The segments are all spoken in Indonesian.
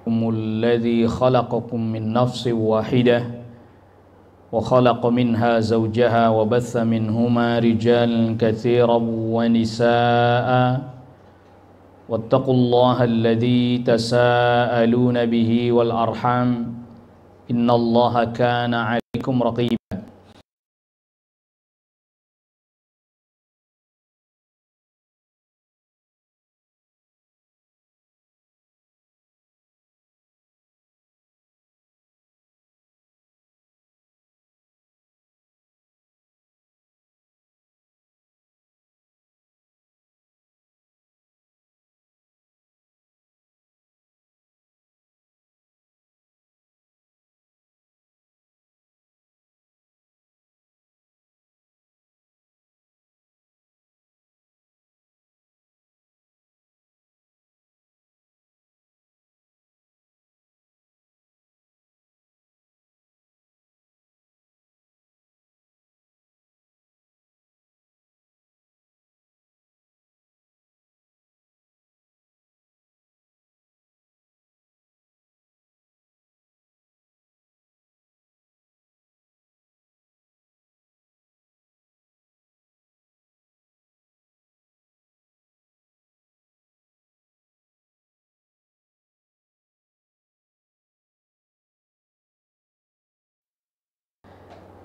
الذي خلقكم من نفس واحدة وخلق منها زوجها وبث منهما رجالا كثيرا ونساء واتقوا الله الذي تساءلون به والأرحام إن الله كان عليكم رقيبا.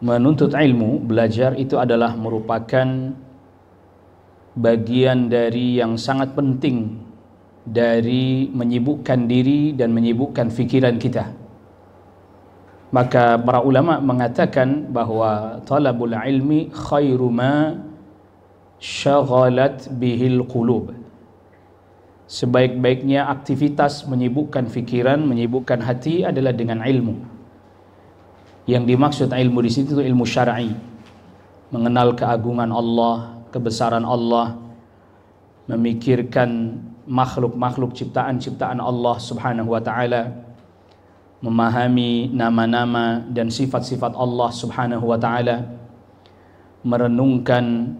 Menuntut ilmu, belajar itu adalah merupakan bagian dari yang sangat penting dari menyibukkan diri dan menyibukkan fikiran kita. Maka para ulama mengatakan bahwa talabul ilmi khairu ma syaghalat bihil qulub. Sebaik-baiknya aktivitas menyibukkan fikiran, menyibukkan hati adalah dengan ilmu. Yang dimaksud ilmu di situ ilmu syar'i, mengenal keagungan Allah, kebesaran Allah, memikirkan makhluk-makhluk ciptaan-ciptaan Allah Subhanahu wa taala, memahami nama-nama dan sifat-sifat Allah Subhanahu wa taala, merenungkan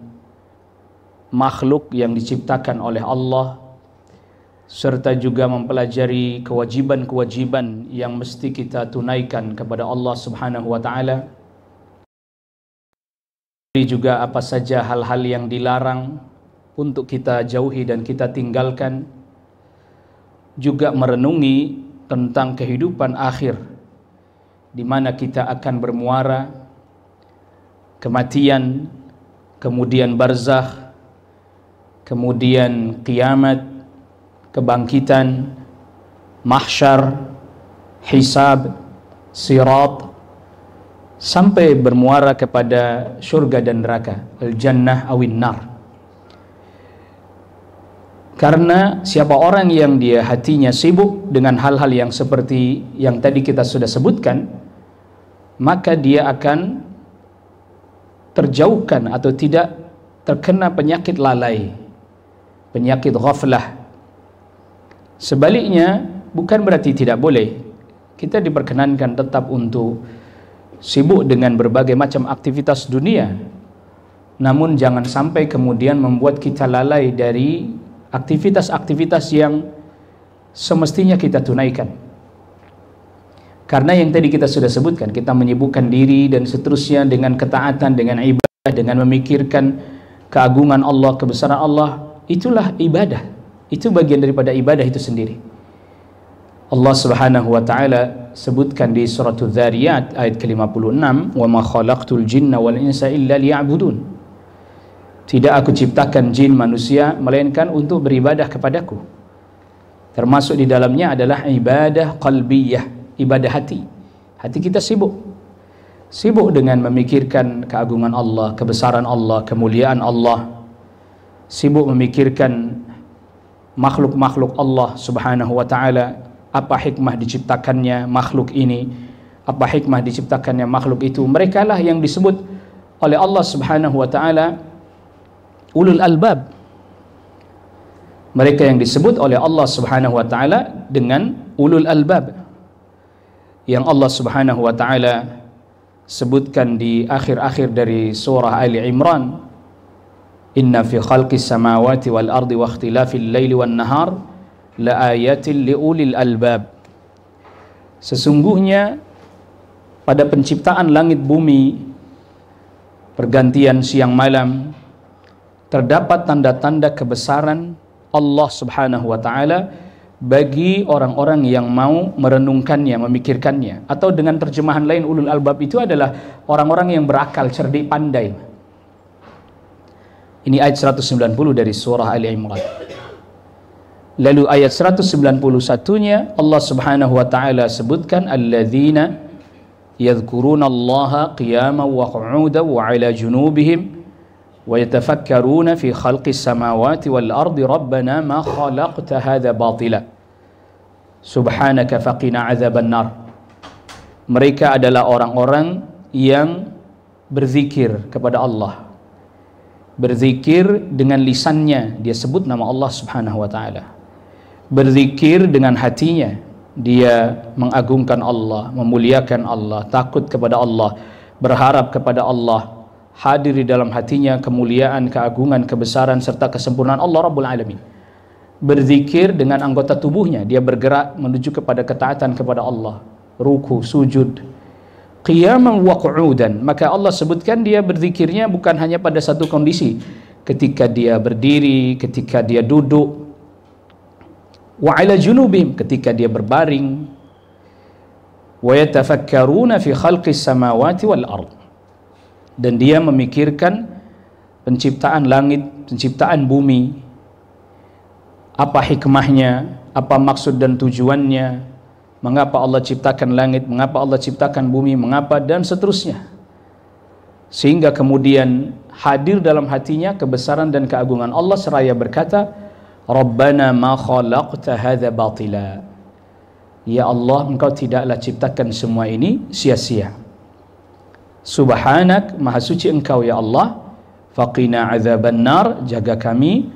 makhluk yang diciptakan oleh Allah, serta juga mempelajari kewajiban-kewajiban yang mesti kita tunaikan kepada Allah Subhanahu wa taala. Juga apa saja hal-hal yang dilarang untuk kita jauhi dan kita tinggalkan. Juga merenungi tentang kehidupan akhir di mana kita akan bermuara, kematian, kemudian barzakh, kemudian kiamat, kebangkitan, mahsyar, hisab, sirat, sampai bermuara kepada surga dan neraka, al-jannah awin nar. Karena siapa orang yang dia hatinya sibuk dengan hal-hal yang seperti yang tadi kita sudah sebutkan, maka dia akan terjauhkan atau tidak terkena penyakit lalai, penyakit ghaflah. Sebaliknya, bukan berarti tidak boleh. Kita diperkenankan tetap untuk sibuk dengan berbagai macam aktivitas dunia. Namun jangan sampai kemudian membuat kita lalai dari aktivitas-aktivitas yang semestinya kita tunaikan. Karena yang tadi kita sudah sebutkan, kita menyibukkan diri dan seterusnya dengan ketaatan, dengan ibadah, dengan memikirkan keagungan Allah, kebesaran Allah, itulah ibadah. Itu bagian daripada ibadah itu sendiri. Allah Subhanahu wa taala sebutkan di surah Adz-Dzariyat ayat ke-56, "Wa ma khalaqtul jinna wal insa illa liya'budun." Tidak aku ciptakan jin manusia melainkan untuk beribadah kepadaku. Termasuk di dalamnya adalah ibadah qalbiyah, ibadah hati. Hati kita sibuk dengan memikirkan keagungan Allah, kebesaran Allah, kemuliaan Allah. Sibuk memikirkan makhluk-makhluk Allah Subhanahu wa taala, apa hikmah diciptakannya makhluk ini, apa hikmah diciptakannya makhluk itu. Mereka lah yang disebut oleh Allah Subhanahu wa taala ulul albab. Mereka yang disebut oleh Allah Subhanahu wa taala dengan ulul albab, yang Allah Subhanahu wa taala sebutkan di akhir-akhir dari surah Ali Imran, inna fi khalqis samawati wal ardi wa ikhtilafil laili wan nahar la ayatin liulil albab. Sesungguhnya pada penciptaan langit bumi, pergantian siang malam, terdapat tanda-tanda kebesaran Allah Subhanahu wa taala bagi orang-orang yang mau merenungkannya, memikirkannya. Atau dengan terjemahan lain, ulul albab itu adalah orang-orang yang berakal, cerdik, pandai. Ini ayat 190 dari surah Ali Imran. Lalu ayat 191-nya Allah Subhanahu wa taala sebutkan alladzina yadhkuruna Allaha qiyaman wa qu'udan wa 'ala junubihim wa yatafakkaruna fi khalqis samawati wal ardi rabbana ma khalaqta hadza batila subhanaka faqina 'adzaban nar. Mereka adalah orang-orang yang berzikir kepada Allah. Berzikir dengan lisannya, dia sebut nama Allah Subhanahu wa taala. Berzikir dengan hatinya, dia mengagungkan Allah, memuliakan Allah, takut kepada Allah, berharap kepada Allah, hadir di dalam hatinya kemuliaan, keagungan, kebesaran serta kesempurnaan Allah Rabbul Alamin. Berzikir dengan anggota tubuhnya, dia bergerak menuju kepada ketaatan kepada Allah, ruku, sujud, qiyaman wa qu'udan. Maka Allah sebutkan dia berzikirnya bukan hanya pada satu kondisi, ketika dia berdiri, ketika dia duduk, wa 'ala junubihim, ketika dia berbaring, wa yatafakkaruna fi khalqis samawati wal ard, dan dia memikirkan penciptaan langit, penciptaan bumi, apa hikmahnya, apa maksud dan tujuannya, mengapa Allah ciptakan langit, mengapa Allah ciptakan bumi, mengapa, dan seterusnya. Sehingga kemudian hadir dalam hatinya kebesaran dan keagungan Allah seraya berkata, Rabbana ma khalaqta hadza batila. Ya Allah, engkau tidaklah ciptakan semua ini sia-sia. Subhanak, maha suci engkau ya Allah. Faqina azaban nar, jaga kami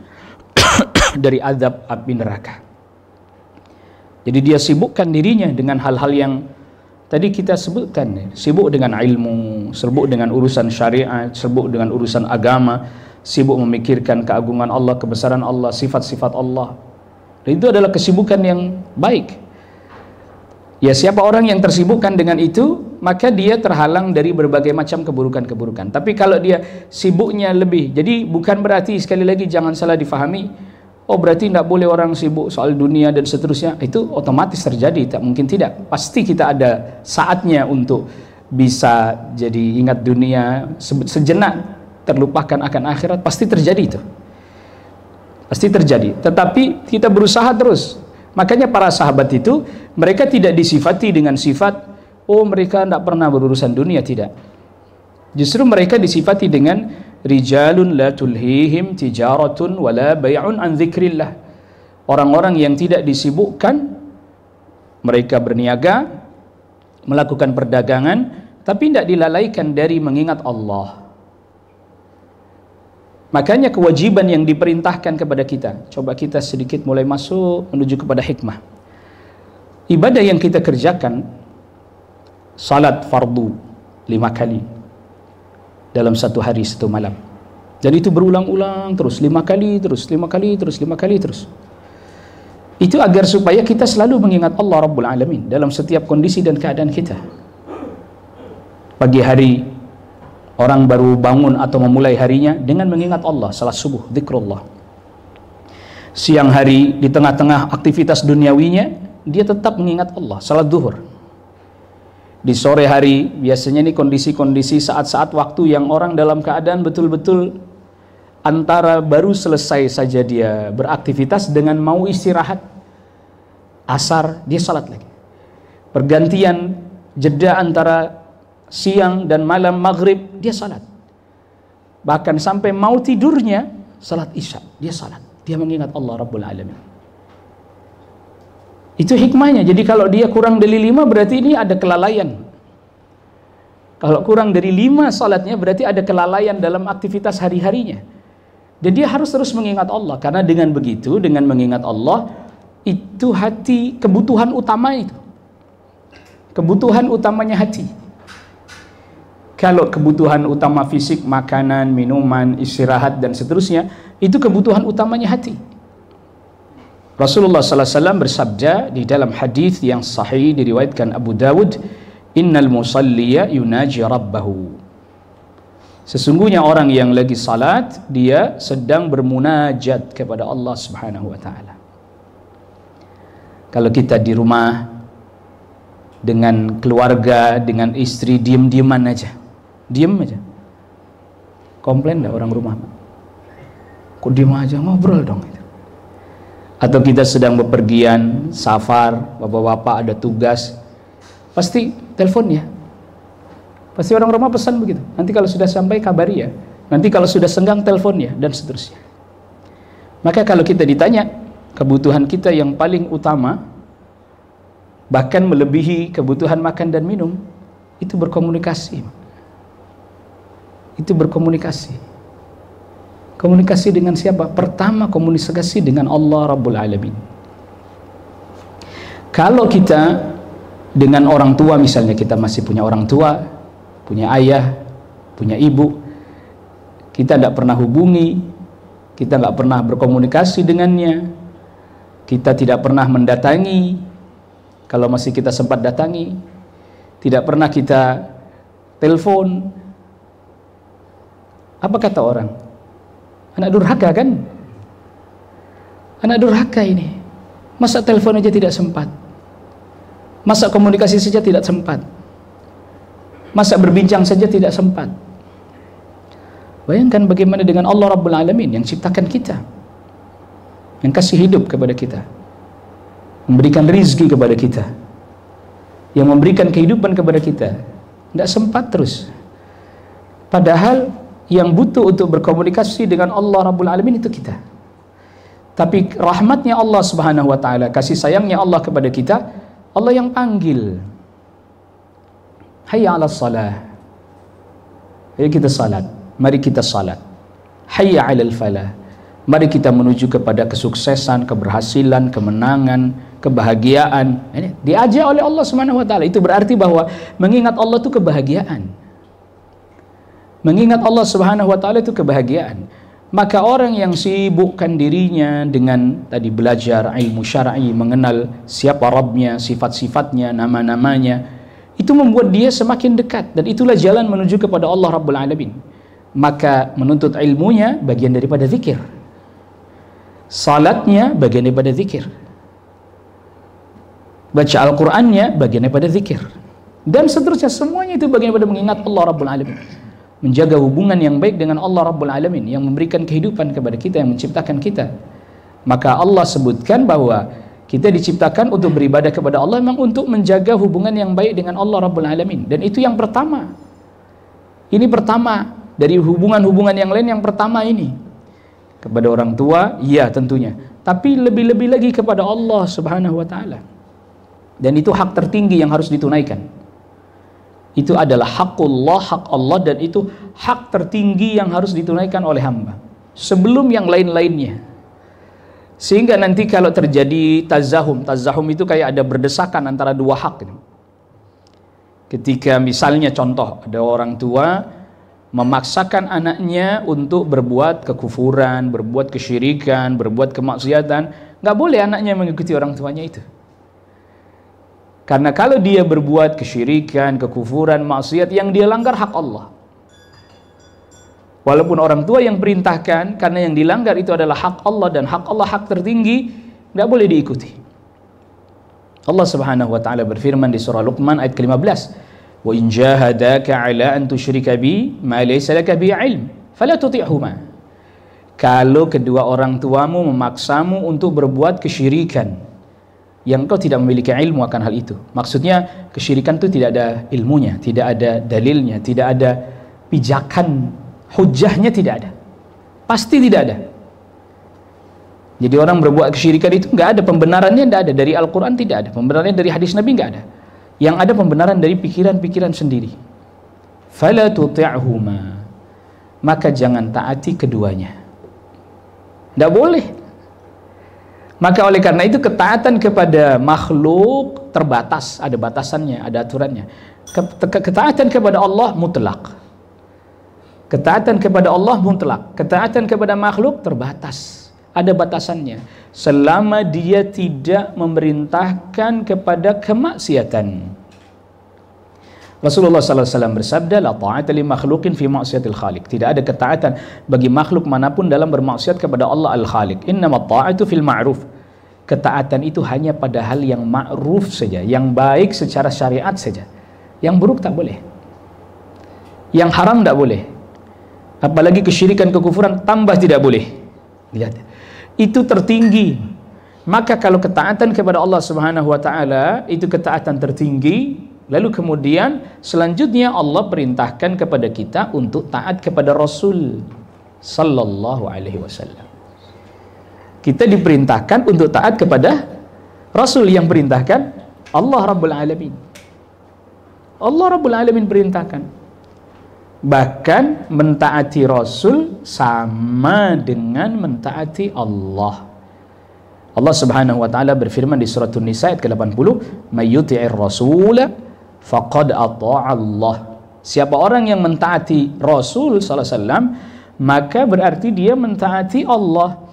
dari azab api neraka. Jadi dia sibukkan dirinya dengan hal-hal yang tadi kita sebutkan, sibuk dengan ilmu, sibuk dengan urusan syariat, sibuk dengan urusan agama, sibuk memikirkan keagungan Allah, kebesaran Allah, sifat-sifat Allah. Dan itu adalah kesibukan yang baik. Ya, siapa orang yang tersibukkan dengan itu, maka dia terhalang dari berbagai macam keburukan-keburukan. Tapi kalau dia sibuknya lebih, jadi bukan berarti, sekali lagi jangan salah difahami, oh berarti tidak boleh orang sibuk soal dunia dan seterusnya. Itu otomatis terjadi, tak mungkin tidak. Pasti kita ada saatnya untuk bisa jadi ingat dunia sejenak, terlupakan akan akhirat, pasti terjadi itu. Pasti terjadi. Tetapi kita berusaha terus. Makanya para sahabat itu, mereka tidak disifati dengan sifat, oh mereka tidak pernah berurusan dunia, tidak. Justru mereka disifati dengan rijalun la tulhihim tijaratun wala bay'un an dzikrillah. Orang-orang yang tidak disibukkan, mereka berniaga, melakukan perdagangan, tapi tidak dilalaikan dari mengingat Allah. Makanya kewajiban yang diperintahkan kepada kita, coba kita sedikit mulai masuk menuju kepada hikmah. Ibadah yang kita kerjakan, salat fardu 5 kali dalam satu hari satu malam, dan itu berulang-ulang terus, 5 kali terus, 5 kali terus, 5 kali terus. Itu agar supaya kita selalu mengingat Allah Rabbul Alamin dalam setiap kondisi dan keadaan kita. Pagi hari orang baru bangun atau memulai harinya dengan mengingat Allah, salat subuh, zikrullah. Siang hari di tengah-tengah aktivitas duniawinya, dia tetap mengingat Allah, salat zuhur. Di sore hari biasanya ini kondisi-kondisi saat-saat waktu yang orang dalam keadaan betul-betul antara baru selesai saja dia beraktivitas dengan mau istirahat, asar dia salat lagi. Pergantian jeda antara siang dan malam maghrib dia salat. Bahkan sampai mau tidurnya salat isya dia salat. Dia mengingat Allah Rabbul Alamin. Itu hikmahnya. Jadi kalau dia kurang dari 5 berarti ini ada kelalaian. Kalau kurang dari 5 salatnya berarti ada kelalaian dalam aktivitas hari-harinya. Dan dia harus terus mengingat Allah, karena dengan begitu, dengan mengingat Allah, itu hati kebutuhan utama itu. Kebutuhan utamanya hati. Kalau kebutuhan utama fisik, makanan, minuman, istirahat dan seterusnya, itu kebutuhan utamanya hati. Rasulullah sallallahu alaihi wasallam bersabda di dalam hadis yang sahih diriwayatkan Abu Dawud, innal musalliya yunaji rabbahu. Sesungguhnya orang yang lagi salat, dia sedang bermunajat kepada Allah Subhanahu wa taala. Kalau kita di rumah dengan keluarga, dengan istri, diam-diaman aja. Diam aja. Komplain enggak orang rumah? Kok diam aja, ngobrol dong. Atau kita sedang bepergian, safar, bapak-bapak ada tugas, pasti telepon ya. Pasti orang rumah pesan begitu. Nanti kalau sudah sampai kabari ya. Nanti kalau sudah senggang telepon ya, dan seterusnya. Maka kalau kita ditanya kebutuhan kita yang paling utama, bahkan melebihi kebutuhan makan dan minum, itu berkomunikasi. Itu berkomunikasi. Komunikasi dengan siapa? Pertama, komunikasi dengan Allah Rabbul Alamin. Kalau kita dengan orang tua, misalnya kita masih punya orang tua, punya ayah, punya ibu, kita tidak pernah hubungi, kita nggak pernah berkomunikasi dengannya, kita tidak pernah mendatangi, kalau masih kita sempat datangi, tidak pernah kita telepon. Apa kata orang? Anak durhaka kan? Anak durhaka ini. Masa telepon aja tidak sempat? Masa komunikasi saja tidak sempat? Masa berbincang saja tidak sempat? Bayangkan bagaimana dengan Allah Rabbul Alamin yang ciptakan kita, yang kasih hidup kepada kita, memberikan rizki kepada kita, yang memberikan kehidupan kepada kita. Tidak sempat terus. Padahal yang butuh untuk berkomunikasi dengan Allah Rabbul Alamin itu kita. Tapi rahmatnya Allah Subhanahu wa taala, kasih sayangnya Allah kepada kita, Allah yang panggil. Hayya 'alas salah. Ayo kita salat. Mari kita salat. Hayya 'alal falah. Mari kita menuju kepada kesuksesan, keberhasilan, kemenangan, kebahagiaan. Ini diajak oleh Allah Subhanahu wa taala. Itu berarti bahwa mengingat Allah itu kebahagiaan. Mengingat Allah Subhanahu wa taala itu kebahagiaan. Maka orang yang sibukkan dirinya dengan tadi belajar ilmu syar'i, mengenal siapa Rabbnya, sifat-sifatnya, nama-namanya, itu membuat dia semakin dekat, dan itulah jalan menuju kepada Allah Rabbul Alamin. Maka menuntut ilmunya bagian daripada zikir, salatnya bagian daripada zikir, baca Al-Qur'annya bagian daripada zikir, dan seterusnya. Semuanya itu bagian daripada mengingat Allah Rabbul Alamin, menjaga hubungan yang baik dengan Allah Rabbul Alamin yang memberikan kehidupan kepada kita, yang menciptakan kita. Maka Allah sebutkan bahwa kita diciptakan untuk beribadah kepada Allah, memang untuk menjaga hubungan yang baik dengan Allah Rabbul Alamin. Dan itu yang pertama. Ini pertama dari hubungan-hubungan yang lain, yang pertama ini. Kepada orang tua, iya tentunya. Tapi lebih-lebih lagi kepada Allah Subhanahu wa taala. Dan itu hak tertinggi yang harus ditunaikan. Itu adalah hakullah, hak Allah, dan itu hak tertinggi yang harus ditunaikan oleh hamba sebelum yang lain-lainnya. Sehingga nanti kalau terjadi tazahum itu kayak ada berdesakan antara dua hak. Ketika misalnya contoh, ada orang tua memaksakan anaknya untuk berbuat kekufuran, berbuat kesyirikan, berbuat kemaksiatan, nggak boleh anaknya mengikuti orang tuanya itu. Karena kalau dia berbuat kesyirikan, kekufuran, maksiat, yang dia langgar hak Allah. Walaupun orang tua yang perintahkan, karena yang dilanggar itu adalah hak Allah, dan hak Allah hak tertinggi, tidak boleh diikuti. Allah Subhanahu wa taala berfirman di surah Luqman ayat ke-15, "Wa in jahadaka 'ala an tusyrika bi ma laysa laka bi 'ilm, fala tuti'huma." Kalau kedua orang tuamu memaksamu untuk berbuat kesyirikan yang kau tidak memiliki ilmu akan hal itu. Maksudnya kesyirikan itu tidak ada ilmunya, tidak ada dalilnya, tidak ada pijakan, hujahnya tidak ada, pasti tidak ada. Jadi orang berbuat kesyirikan itu nggak ada pembenarannya, nggak ada dari Al-Quran, tidak ada pembenarannya dari hadis Nabi, nggak ada. Yang ada pembenaran dari pikiran-pikiran sendiri. Fala tuti'huma, maka jangan taati keduanya, nggak boleh. Maka oleh karena itu ketaatan kepada makhluk terbatas, ada batasannya, ada aturannya. Ketaatan kepada Allah mutlak. Ketaatan kepada Allah mutlak. Ketaatan kepada makhluk terbatas, ada batasannya. selama dia tidak memerintahkan kepada kemaksiatan. Rasulullah SAW bersabda, la ta'ata li makhluqin fi ma'siyatil khaliq. Tidak ada ketaatan bagi makhluk manapun dalam bermaksiat kepada Allah Al-Khaliq. Innamat ta'atu fil ma'ruf. Ketaatan itu hanya pada hal yang ma'ruf saja, yang baik secara syariat saja. Yang buruk tak boleh. Yang haram tak boleh. Apalagi kesyirikan, kekufuran tambah tidak boleh. Lihat. Itu tertinggi. Maka kalau ketaatan kepada Allah Subhanahu wa taala itu ketaatan tertinggi, lalu kemudian selanjutnya Allah perintahkan kepada kita untuk taat kepada Rasul sallallahu alaihi wasallam. Kita diperintahkan untuk taat kepada Rasul yang perintahkan Allah Rabbul Alamin. Allah Rabbul Alamin perintahkan. Bahkan mentaati Rasul sama dengan mentaati Allah. Allah Subhanahu wa taala berfirman di surah An-Nisa ayat ke-80, "May yuti'ir rasula faqad ata'a Allah." Siapa orang yang mentaati Rasul sallallahu alaihi wasallam, maka berarti dia mentaati Allah.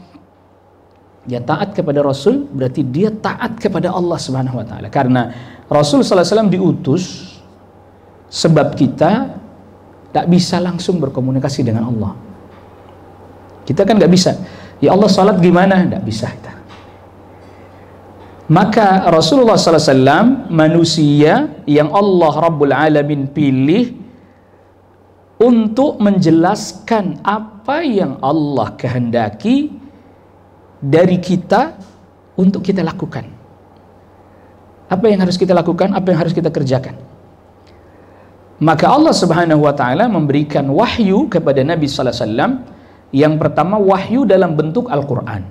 Dia taat kepada Rasul berarti dia taat kepada Allah Subhanahu wa taala. Karena Rasul sallallahu alaihi wasallam diutus sebab kita tak bisa langsung berkomunikasi dengan Allah. Kita kan nggak bisa. Ya Allah, salat gimana? Nggak bisa kita. Maka Rasulullah SAW manusia yang Allah Rabbul Alamin pilih untuk menjelaskan apa yang Allah kehendaki dari kita untuk kita lakukan. Apa yang harus kita lakukan? Apa yang harus kita kerjakan? Maka Allah Subhanahu wa taala memberikan wahyu kepada Nabi sallallahu alaihi wasallam. Yang pertama, wahyu dalam bentuk Al-Qur'an.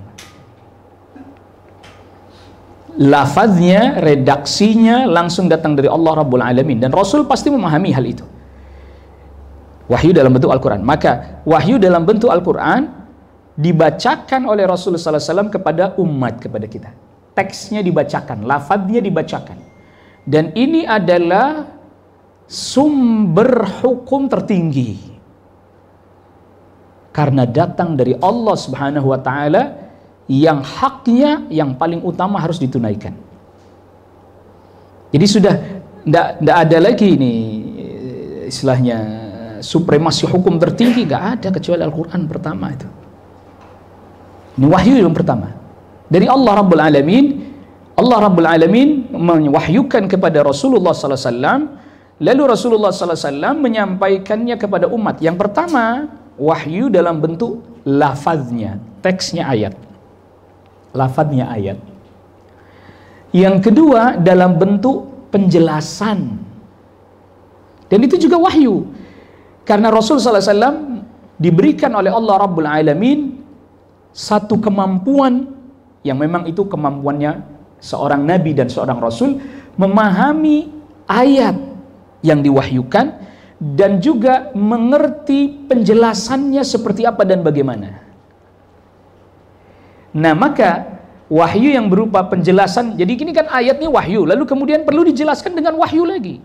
Lafaznya, redaksinya langsung datang dari Allah Rabbul Alamin dan Rasul pasti memahami hal itu. Wahyu dalam bentuk Al-Qur'an. Maka wahyu dalam bentuk Al-Qur'an dibacakan oleh Rasulullah sallallahu alaihi wasallam kepada umat, kepada kita. Teksnya dibacakan, lafaznya dibacakan. Dan ini adalah sumber hukum tertinggi karena datang dari Allah Subhanahu wa taala yang haknya yang paling utama harus ditunaikan. Jadi sudah tidak ada lagi ini istilahnya supremasi hukum tertinggi, nggak ada kecuali Al-Quran pertama itu. Ini wahyu yang pertama dari Allah Rabbul Alamin. Allah Rabbul Alamin mewahyukan kepada Rasulullah sallallahu alaihi wasallam. Lalu Rasulullah SAW menyampaikannya kepada umat. Yang pertama, wahyu dalam bentuk lafaznya, teksnya ayat. Lafaznya ayat. Yang kedua, dalam bentuk penjelasan. Dan itu juga wahyu. Karena Rasul SAW diberikan oleh Allah Rabbul Alamin satu kemampuan yang memang itu kemampuannya seorang Nabi dan seorang Rasul memahami ayat yang diwahyukan dan juga mengerti penjelasannya seperti apa dan bagaimana. Nah, maka wahyu yang berupa penjelasan, jadi ini kan ayatnya wahyu, lalu kemudian perlu dijelaskan dengan wahyu lagi.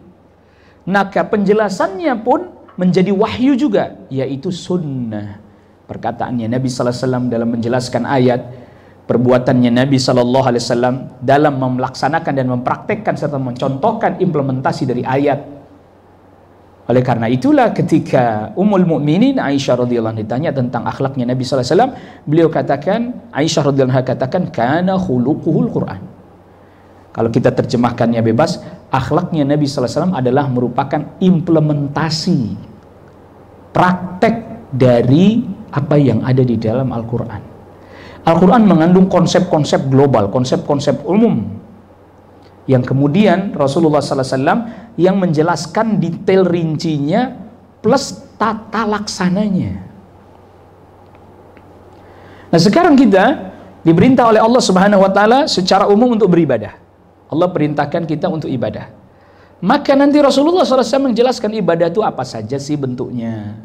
Maka penjelasannya pun menjadi wahyu juga, yaitu sunnah. Perkataannya Nabi sallallahu alaihi wasallam dalam menjelaskan ayat, perbuatannya Nabi sallallahu alaihi wasallam dalam melaksanakan dan mempraktekkan serta mencontohkan implementasi dari ayat. Oleh karena itulah ketika Ummul Mukminin Aisyah radhiyallahu anha ditanya tentang akhlaknya Nabi sallallahu alaihi wasallam, beliau katakan, Aisyah radhiyallahu anha katakan, kana khuluquhul Quran. Kalau kita terjemahkannya bebas, akhlaknya Nabi sallallahu alaihi wasallam adalah merupakan implementasi praktek dari apa yang ada di dalam Al-Quran. Al-Quran mengandung konsep-konsep global, konsep-konsep umum yang kemudian Rasulullah SAW yang menjelaskan detail rincinya plus tata laksananya. Nah, sekarang kita diperintah oleh Allah Subhanahu wa taala secara umum untuk beribadah. Allah perintahkan kita untuk ibadah. Maka nanti Rasulullah SAW menjelaskan ibadah itu apa saja sih bentuknya,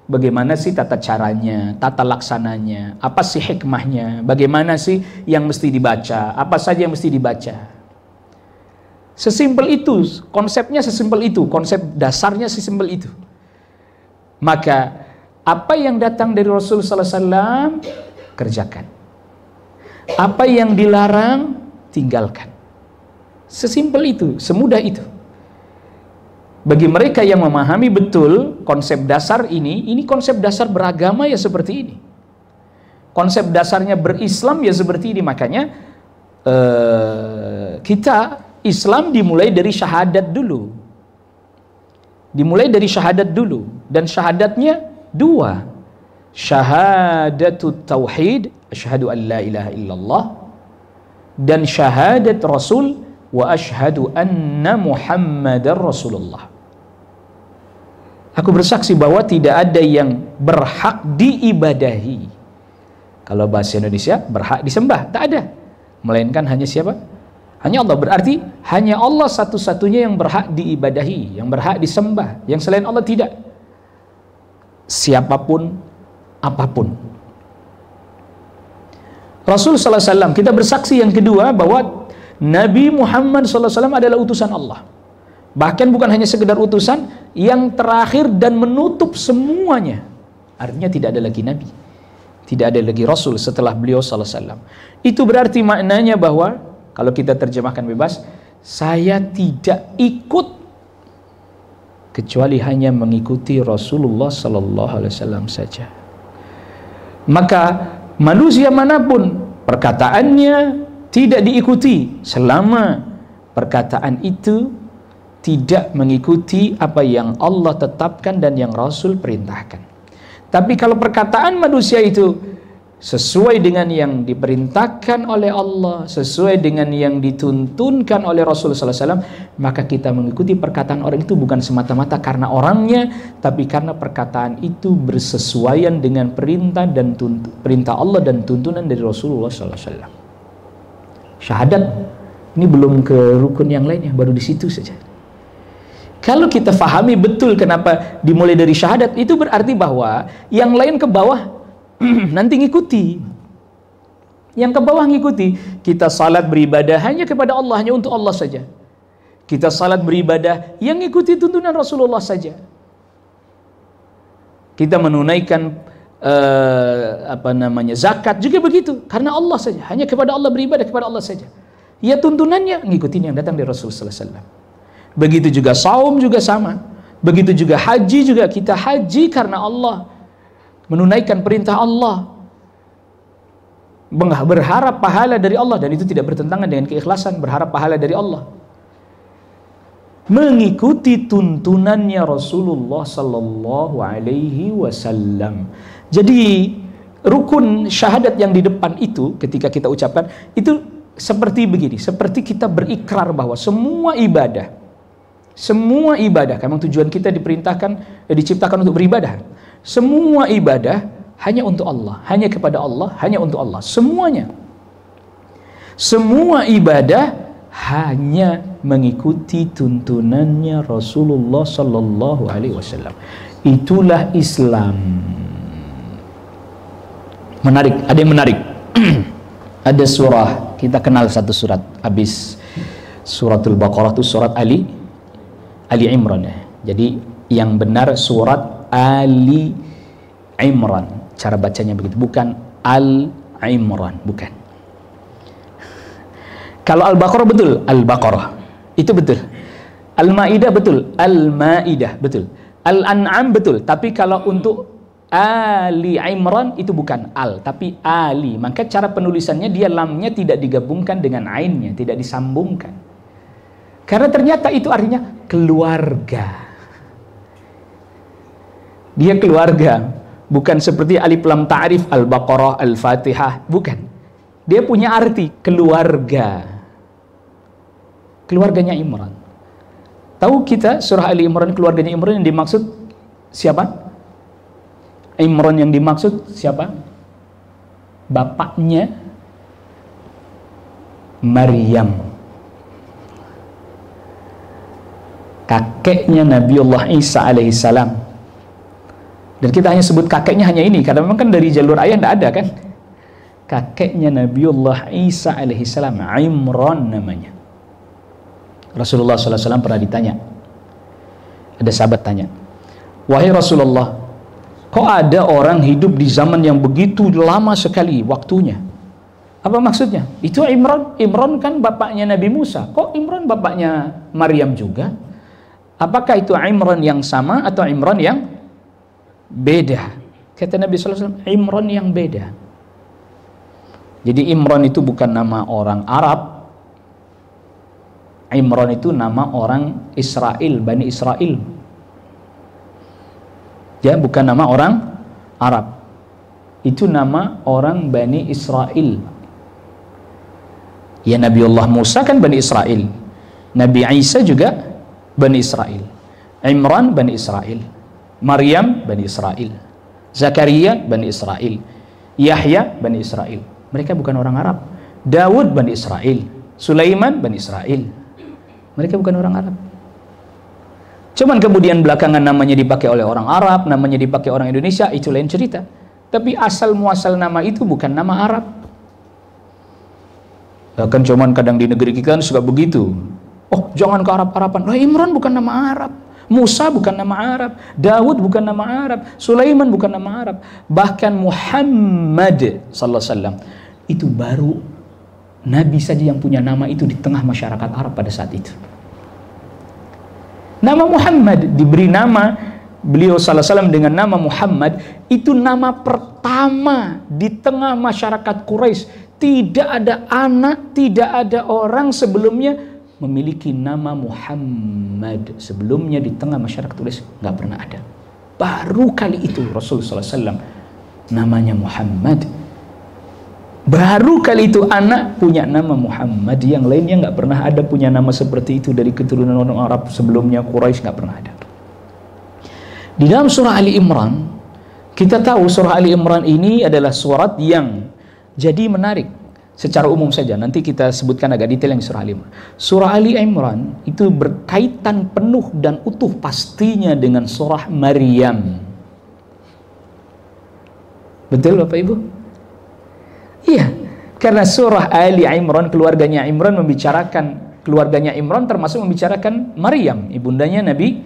bagaimana sih tata caranya, tata laksananya, apa sih hikmahnya, bagaimana sih yang mesti dibaca, apa saja yang mesti dibaca. Sesimpel itu, konsepnya sesimpel itu, konsep dasarnya sesimpel itu. Maka apa yang datang dari Rasulullah SAW kerjakan. Apa yang dilarang, tinggalkan. Sesimpel itu, semudah itu. Bagi mereka yang memahami betul konsep dasar ini konsep dasar beragama ya seperti ini. Konsep dasarnya berislam ya seperti ini. Makanya kita Islam dimulai dari syahadat dulu. Dimulai dari syahadat dulu. Dan syahadatnya dua. Syahadatut tauhid, asyhadu an la ilaha illallah, dan syahadat Rasul, wa asyhadu anna Muhammadar Rasulullah. Aku bersaksi bahwa tidak ada yang berhak diibadahi. Kalau bahasa Indonesia, berhak disembah, tak ada. Melainkan hanya siapa? Hanya Allah. Berarti hanya Allah satu-satunya yang berhak diibadahi, yang berhak disembah. Yang selain Allah tidak. Siapapun, apapun. Rasul sallallahu alaihi wasallam, kita bersaksi yang kedua bahwa Nabi Muhammad sallallahu alaihi wasallam adalah utusan Allah. Bahkan bukan hanya sekedar utusan, yang terakhir dan menutup semuanya. Artinya tidak ada lagi Nabi, tidak ada lagi Rasul setelah beliau sallallahu alaihi wasallam. Itu berarti maknanya bahwa kalau kita terjemahkan bebas, saya tidak ikut kecuali hanya mengikuti Rasulullah sallallahu alaihi wasallam saja. Maka manusia manapun perkataannya tidak diikuti selama perkataan itu tidak mengikuti apa yang Allah tetapkan dan yang Rasul perintahkan. Tapi kalau perkataan manusia itu sesuai dengan yang diperintahkan oleh Allah, sesuai dengan yang dituntunkan oleh Rasul sallallahu alaihi wasallam, maka kita mengikuti perkataan orang itu bukan semata-mata karena orangnya, tapi karena perkataan itu bersesuaian dengan perintah dan perintah Allah dan tuntunan dari Rasulullah sallallahu alaihi wasallam. Syahadat ini belum ke rukun yang lainnya, baru di situ saja. Kalau kita fahami betul kenapa dimulai dari syahadat, itu berarti bahwa yang lain ke bawah nanti ngikuti. Yang ke bawah ngikuti. Kita salat beribadah hanya kepada Allah, hanya untuk Allah saja. Kita salat beribadah yang ngikuti tuntunan Rasulullah saja. Kita menunaikan zakat juga begitu, karena Allah saja, hanya kepada Allah beribadah, kepada Allah saja. Ya tuntunannya ngikutin yang datang dari Rasulullah sallallahu alaihi wasallam. Begitu juga saum juga sama. Begitu juga haji juga, kita haji karena Allah, menunaikan perintah Allah, berharap pahala dari Allah, dan itu tidak bertentangan dengan keikhlasan, berharap pahala dari Allah, mengikuti tuntunannya Rasulullah sallallahu alaihi wasallam. Jadi rukun syahadat yang di depan itu ketika kita ucapkan itu seperti begini, seperti kita berikrar bahwa semua ibadah, memang tujuan kita diciptakan untuk beribadah. Semua ibadah hanya untuk Allah, hanya kepada Allah, hanya untuk Allah. Semuanya. Semua ibadah hanya mengikuti tuntunannya Rasulullah sallallahu alaihi wasallam. Itulah Islam. Menarik, ada yang menarik. Ada surah, kita kenal satu surat habis suratul Baqarah itu surat Ali Imran ya. Jadi yang benar surat Ali Imran, cara bacanya begitu, bukan Al-Imran, bukan. Kalau Al-Baqarah betul, Al-Baqarah itu betul. Al-Maidah betul, Al-Maidah betul. Al-An'am betul. Tapi kalau untuk Ali Imran itu bukan Al, tapi Ali. Maka cara penulisannya dia lamnya tidak digabungkan dengan ainnya, tidak disambungkan. Karena ternyata itu artinya keluarga. Dia keluarga, bukan seperti alif lam ta'rif, Al-Baqarah, Al-Fatihah, bukan. Dia punya arti keluarga. Keluarganya Imran. Tahu kita surah Ali Imran, keluarganya Imran yang dimaksud siapa? Imran yang dimaksud siapa? Bapaknya Maryam, kakeknya Nabiullah Isa alaihissalam. Dan kita hanya sebut kakeknya hanya ini, karena memang kan dari jalur ayah tidak ada kan. Kakeknya Nabiullah Isa alaihissalam, Imran namanya. Rasulullah SAW pernah ditanya, ada sahabat tanya, wahai Rasulullah, kok ada orang hidup di zaman yang begitu lama sekali waktunya, Apa maksudnya? Itu Imran. Imran kan bapaknya Nabi Musa. Kok Imran bapaknya Maryam juga? Apakah itu Imran yang sama atau Imran yang beda? Kata Nabi SAW, Imran yang beda. Jadi Imran itu bukan nama orang Arab. Imran itu nama orang Israel, Bani Israel. Ya, bukan nama orang Arab. Itu nama orang Bani Israel. Ya, Nabiullah Musa kan Bani Israel. Nabi Isa juga Bani Israel. Imran Bani Israel. Maryam Bani Israel. Zakaria Bani Israel. Yahya Bani Israel. Mereka bukan orang Arab. Daud Bani Israel. Sulaiman Bani Israel. Mereka bukan orang Arab. Cuman kemudian belakangan namanya dipakai oleh orang Arab, namanya dipakai orang Indonesia, itu lain cerita. Tapi asal muasal nama itu bukan nama Arab. Bahkan cuman kadang di negeri kita kan suka begitu. Oh, jangan ke Arab-Araban. Lah, Imran bukan nama Arab. Musa bukan nama Arab. Daud bukan nama Arab. Sulaiman bukan nama Arab. Bahkan Muhammad sallallahu alaihi wasallam itu baru Nabi saja yang punya nama itu di tengah masyarakat Arab pada saat itu. Nama Muhammad diberi nama beliau sallallahu alaihi wasallam dengan nama Muhammad, itu nama pertama di tengah masyarakat Quraisy. Tidak ada anak, tidak ada orang sebelumnya memiliki nama Muhammad. Sebelumnya di tengah masyarakat Quraisy nggak pernah ada. Baru kali itu Rasulullah sallallahu alaihi wasallam namanya Muhammad. Baru kali itu anak punya nama Muhammad. Yang lainnya nggak pernah ada punya nama seperti itu dari keturunan orang Arab sebelumnya. Quraisy nggak pernah ada. Di dalam surah Ali Imran, kita tahu surah Ali Imran ini adalah surat yang jadi menarik. Secara umum saja, nanti kita sebutkan agak detail yang surah Ali Imran. Surah Ali Imran itu berkaitan penuh dan utuh pastinya dengan surah Maryam. Betul Bapak Ibu? Iya, karena surah Ali Imran, keluarganya Imran membicarakan keluarganya Imran, termasuk membicarakan Maryam, ibundanya Nabi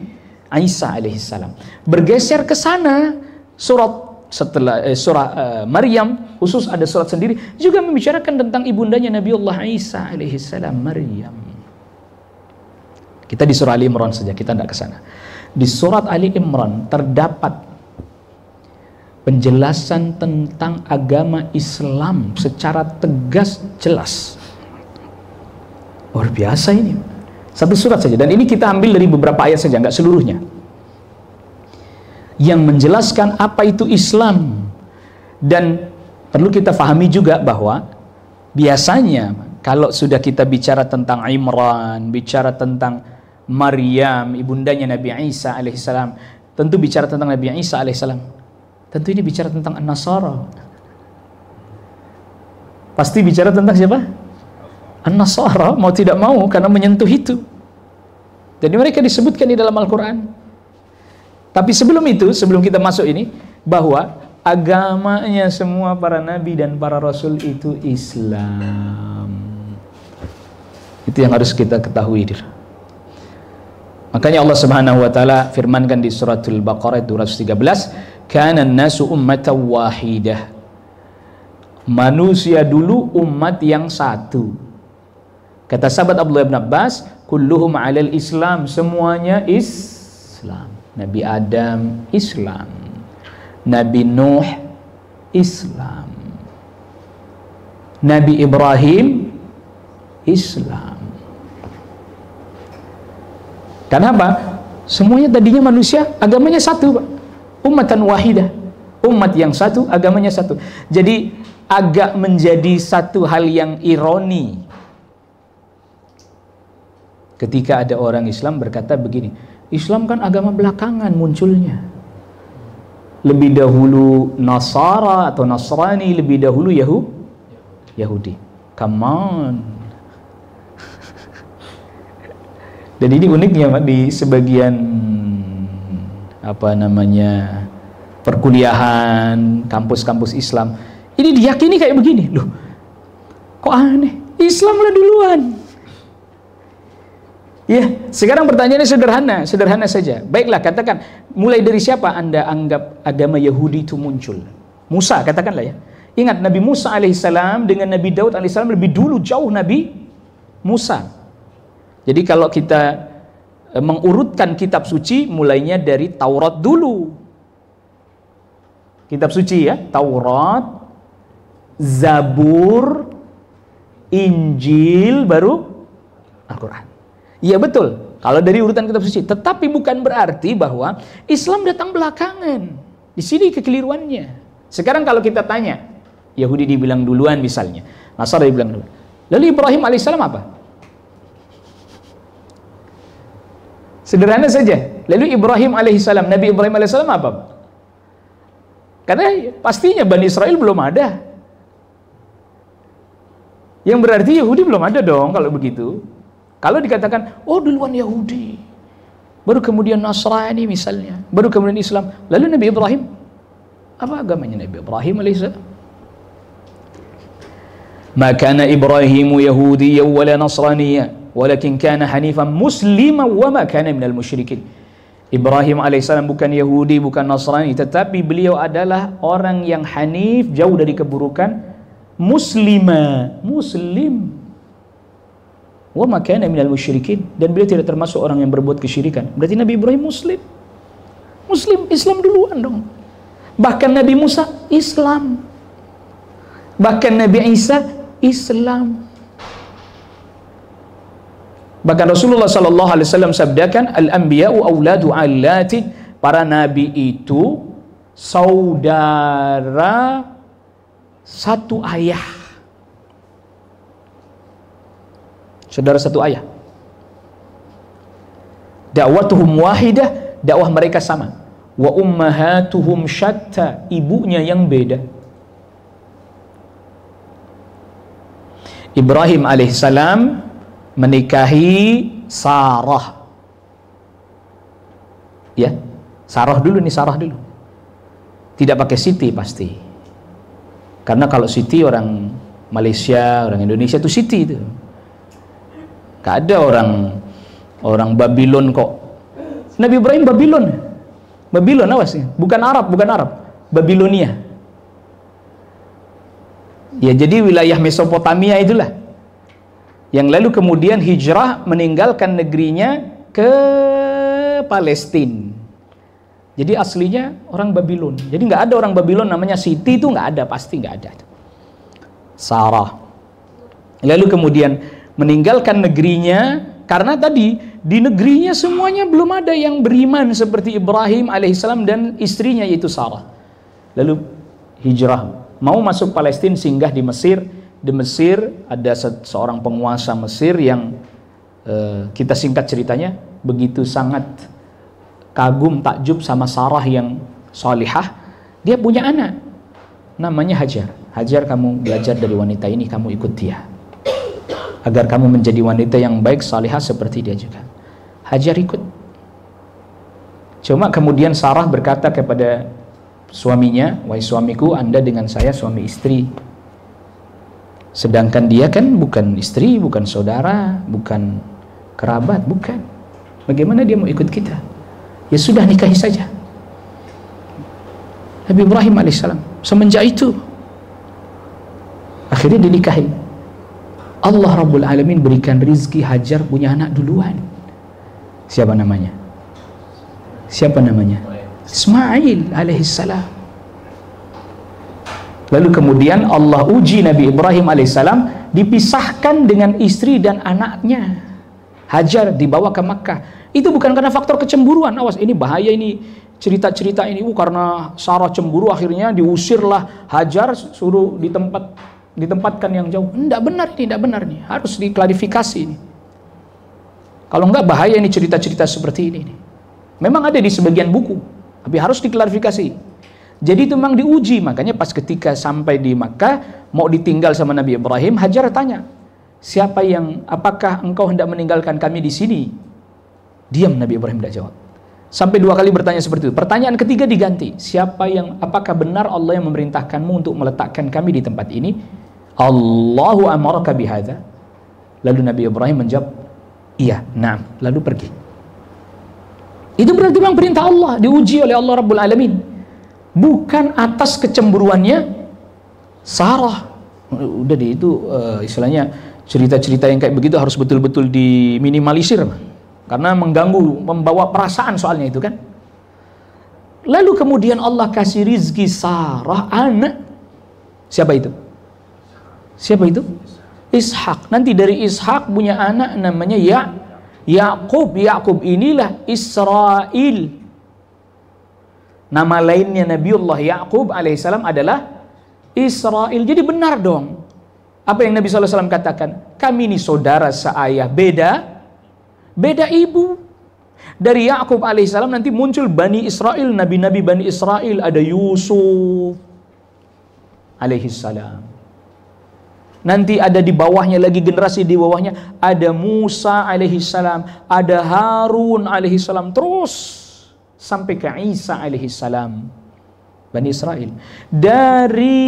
Isa alaihissalam. Bergeser ke sana, surat setelah surah Maryam, khusus ada surat sendiri juga membicarakan tentang ibundanya Nabiullah Isa alaihissalam, Maryam. Kita di surah Ali Imran saja, kita tidak ke sana. Di surat Ali Imran terdapat penjelasan tentang agama Islam secara tegas, jelas. Luar biasa ini. Satu surat saja, dan ini kita ambil dari beberapa ayat saja, nggak seluruhnya, yang menjelaskan apa itu Islam. Dan perlu kita pahami juga bahwa biasanya kalau sudah kita bicara tentang Imran, bicara tentang Maryam, ibundanya Nabi Isa alaihissalam, tentu bicara tentang Nabi Isa alaihissalam, tentu ini bicara tentang An-Nasara. Pasti bicara tentang siapa? An-Nasara, mau tidak mau, karena menyentuh itu. Jadi mereka disebutkan di dalam Al-Quran. Tapi sebelum itu, sebelum kita masuk ini, bahwa agamanya semua para nabi dan para rasul itu Islam. Itu yang harus kita ketahui. Makanya Allah Subhanahu wa taala firmankan di suratul Baqarah 213, "Kana an-nasu ummatan wahidah." Manusia dulu umat yang satu. Kata sahabat Abdullah bin Abbas, kulluhum 'alal Islam, semuanya Islam. Nabi Adam Islam, Nabi Nuh Islam, Nabi Ibrahim Islam. Kenapa? Semuanya tadinya manusia, agamanya satu, Pak. Ummatan wahidah, umat yang satu, agamanya satu. Jadi agak menjadi satu hal yang ironi ketika ada orang Islam berkata begini, Islam kan agama belakangan munculnya. Lebih dahulu Nasara atau Nasrani, lebih dahulu Yahudi. Come on. Dan ini uniknya di sebagian perkuliahan, kampus-kampus Islam, ini diyakini kayak begini. Loh, kok aneh? Islam lah duluan. Ya, sekarang pertanyaannya sederhana saja. Baiklah, katakan, mulai dari siapa Anda anggap agama Yahudi itu muncul? Musa, katakanlah ya. Ingat, Nabi Musa alaihissalam dengan Nabi Daud alaihissalam lebih dulu jauh Nabi Musa. Jadi kalau kita mengurutkan kitab suci, mulainya dari Taurat dulu. Kitab suci ya, Taurat, Zabur, Injil, baru Al-Quran. Iya betul, kalau dari urutan kitab suci. Tetapi bukan berarti bahwa Islam datang belakangan. Di sini kekeliruannya. Sekarang kalau kita tanya, Yahudi dibilang duluan misalnya, Nasara dibilang duluan. Lalu Ibrahim alaihissalam apa? Sederhana saja. Lalu Ibrahim alaihissalam, Nabi Ibrahim alaihissalam apa? Karena pastinya Bani Israel belum ada. Yang berarti Yahudi belum ada dong kalau begitu. Kalau dikatakan, oh duluan Yahudi, baru kemudian Nasrani misalnya, baru kemudian Islam. Lalu Nabi Ibrahim, apa agamanya Nabi Ibrahim alaihissalam? Ma kana Ibrahimu Yahudiyyan wala Nasraniyyan, walakin kana hanifan musliman wa ma kana minal musyrikin. Ibrahim alaihissalam bukan Yahudi, bukan Nasrani, tetapi beliau adalah orang yang hanif, jauh dari keburukan, muslimah, muslim. Wa ma kana minal musyrikin, dan beliau tidak termasuk orang yang berbuat kesyirikan. Berarti Nabi Ibrahim muslim. Muslim, Islam duluan dong. Bahkan Nabi Musa Islam. Bahkan Nabi Isa Islam. Bahkan Rasulullah sallallahu alaihi wasallam sabdakan, al-anbiya'u auladu allati, para nabi itu saudara satu ayah. Saudara satu ayah. Dakwatuhum wahidah, dakwah mereka sama. Wa ummahatuhum syatta, ibunya yang beda. Ibrahim alaihissalam menikahi Sarah. Ya, Sarah dulu nih, Sarah dulu. Tidak pakai Siti pasti. Karena kalau Siti orang Malaysia, orang Indonesia itu Siti itu. Gak ada orang Babylon kok. Nabi Ibrahim Babylon. Babylon awas ya. Bukan Arab, bukan Arab. Babilonia. Ya, jadi wilayah Mesopotamia itulah. Yang lalu kemudian hijrah meninggalkan negerinya ke Palestina. Jadi aslinya orang Babylon. Jadi nggak ada orang Babylon namanya Siti, itu nggak ada, pasti nggak ada. Sarah. Lalu kemudian meninggalkan negerinya karena tadi di negerinya semuanya belum ada yang beriman seperti Ibrahim alaihissalam dan istrinya yaitu Sarah. Lalu hijrah, mau masuk Palestina, singgah di Mesir. Di Mesir ada seorang penguasa Mesir yang kita singkat ceritanya, begitu sangat kagum takjub sama Sarah yang salihah. Dia punya anak namanya Hajar. Hajar, kamu belajar dari wanita ini, kamu ikut dia agar kamu menjadi wanita yang baik, salihah seperti dia juga. Hajar ikut. Cuma kemudian Sarah berkata kepada suaminya, wahai suamiku, Anda dengan saya suami istri. Sedangkan dia kan bukan istri, bukan saudara, bukan kerabat, bukan. Bagaimana dia mau ikut kita? Ya sudah, nikahi saja. Nabi Ibrahim alaihissalam semenjak itu akhirnya dinikahi. Allah Rabbul Alamin berikan rizki Hajar punya anak duluan. Siapa namanya? Siapa namanya? Ismail alaihissalam. Lalu kemudian Allah uji Nabi Ibrahim alaihissalam, dipisahkan dengan istri dan anaknya. Hajar dibawa ke Makkah. Itu bukan karena faktor kecemburuan. Awas, ini bahaya ini. Cerita-cerita ini karena Sarah cemburu akhirnya diusirlah Hajar, suruh ditempatkan yang jauh. Tidak benar ini, tidak benar nih. Harus diklarifikasi ini. Kalau enggak bahaya ini cerita-cerita seperti ini. Memang ada di sebagian buku, tapi harus diklarifikasi. Jadi itu memang diuji. Makanya pas ketika sampai di Makkah mau ditinggal sama Nabi Ibrahim, Hajar tanya, apakah engkau hendak meninggalkan kami di sini? Diam Nabi Ibrahim tidak jawab. Sampai 2 kali bertanya seperti itu. Pertanyaan ketiga diganti. Apakah benar Allah yang memerintahkanmu untuk meletakkan kami di tempat ini? Allahu amaraka bihadza. Lalu Nabi Ibrahim menjawab, iya, na'am. Lalu pergi. Itu berarti memang perintah Allah, diuji oleh Allah Rabbul Alamin. Bukan atas kecemburuannya Sarah. Udah deh itu istilahnya cerita-cerita yang kayak begitu harus betul-betul diminimalisir, karena mengganggu, membawa perasaan soalnya itu kan. Lalu kemudian Allah kasih rizki Sarah anak. Siapa itu? Siapa itu? Ishak. Nanti dari Ishak punya anak namanya Yakub. Yakub inilah Israel. Nama lainnya Nabiullah Yakub alaihissalam adalah Israel. Jadi benar dong apa yang Nabi SAW katakan, kami ini saudara seayah, beda ibu. Dari Yakub alaihissalam nanti muncul Bani Israel, nabi-nabi Bani Israel. Ada Yusuf alaihissalam. Nanti ada di bawahnya lagi, generasi di bawahnya ada Musa alaihissalam, ada Harun alaihissalam, terus sampai ke Isa alaihissalam. Bani Israel. Dari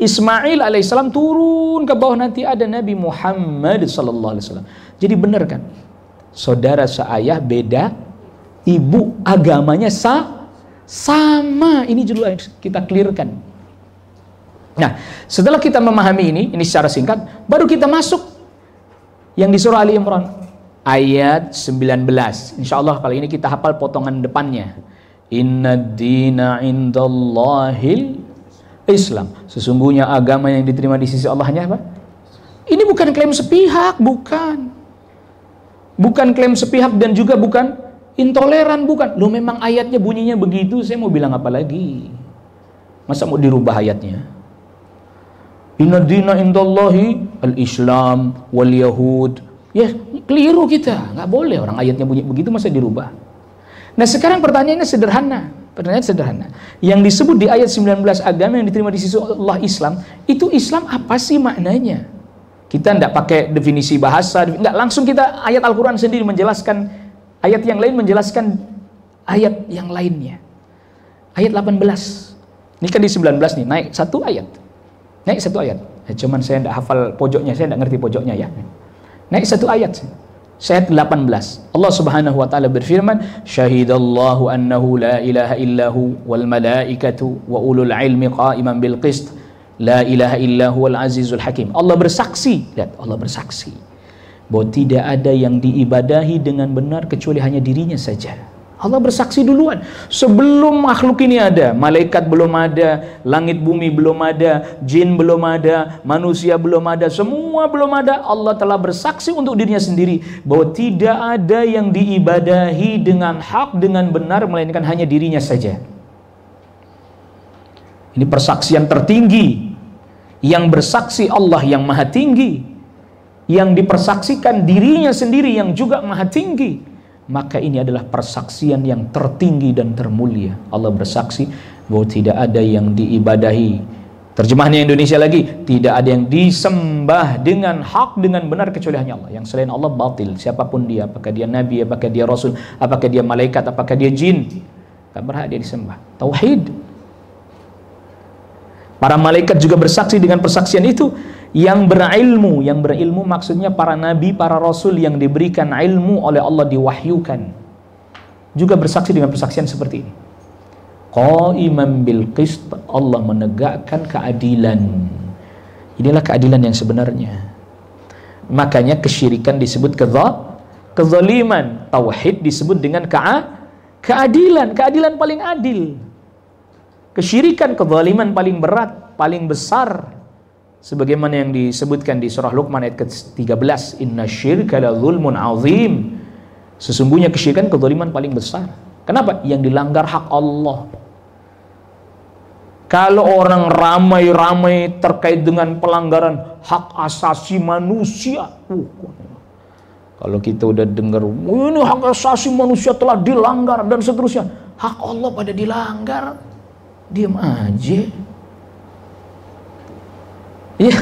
Ismail alaihissalam turun ke bawah nanti ada Nabi Muhammad sallallahu alaihi wasallam. Jadi benar kan? Saudara seayah beda ibu, agamanya sama. Ini dulu yang kita clearkan. Nah, setelah kita memahami ini secara singkat, baru kita masuk yang di surah Ali Imran ayat 19. Insyaallah kali ini kita hafal potongan depannya. Inna dina indallahil Islam. Sesungguhnya agama yang diterima di sisi Allahnya apa? Ini bukan klaim sepihak, bukan klaim sepihak, dan juga bukan intoleran, bukan. Loh, memang ayatnya bunyinya begitu, saya mau bilang apa lagi? Masa mau dirubah ayatnya? Inna dina indallahi al-Islam wal Yahud. Ya, keliru kita. Nggak boleh orang ayatnya bunyi begitu masa dirubah. Nah, sekarang pertanyaannya sederhana. Yang disebut di ayat 19 agama yang diterima di sisi Allah Islam, itu Islam apa sih maknanya? Kita tidak pakai definisi bahasa, enggak, langsung kita ayat Al-Quran sendiri menjelaskan, ayat yang lain menjelaskan ayat yang lainnya. Ayat 18. Ini kan di 19 nih, naik satu ayat. Cuman saya tidak hafal pojoknya, saya tidak ngerti pojoknya ya. Naik satu ayat. Ayat 18. Allah Subhanahu wa taala berfirman, "Syahidallahu annahu la ilaha illahu wal malaikatu wa ulul ilmi qa'iman bil qist, la ilaha illahu wal azizul hakim." Allah bersaksi, lihat, Allah bersaksi bahwa tidak ada yang diibadahi dengan benar kecuali hanya dirinya saja. Allah bersaksi duluan. Sebelum makhluk ini ada, malaikat belum ada, langit bumi belum ada, jin belum ada, manusia belum ada, semua belum ada. Allah telah bersaksi untuk dirinya sendiri bahwa tidak ada yang diibadahi dengan hak, dengan benar, melainkan hanya dirinya saja. Ini persaksian tertinggi. Yang bersaksi Allah yang maha tinggi, yang dipersaksikan dirinya sendiri yang juga maha tinggi. Maka ini adalah persaksian yang tertinggi dan termulia. Allah bersaksi bahwa tidak ada yang diibadahi. Terjemahannya Indonesia lagi, tidak ada yang disembah dengan hak, dengan benar kecuali hanya Allah. Yang selain Allah batil, siapapun dia, apakah dia nabi, apakah dia rasul, apakah dia malaikat, apakah dia jin, tak berhak dia disembah. Tauhid. Para malaikat juga bersaksi dengan persaksian itu. Yang berilmu maksudnya para nabi, para rasul yang diberikan ilmu oleh Allah, diwahyukan, juga bersaksi dengan persaksian seperti ini. Qa'iman bil qist, Allah menegakkan keadilan. Inilah keadilan yang sebenarnya. Makanya kesyirikan disebut kezaliman, tauhid disebut dengan keadilan paling adil. Kesyirikan, kezaliman paling berat, paling besar. Sebagaimana yang disebutkan di surah Luqman ayat ke-13, inna syirka la zulmun azim. Sesungguhnya kesyirikan, kezaliman paling besar. Kenapa? Yang dilanggar hak Allah. Kalau orang ramai-ramai terkait dengan pelanggaran hak asasi manusia, kalau kita udah dengar ini hak asasi manusia telah dilanggar dan seterusnya, hak Allah pada dilanggar, diam aja. Ya,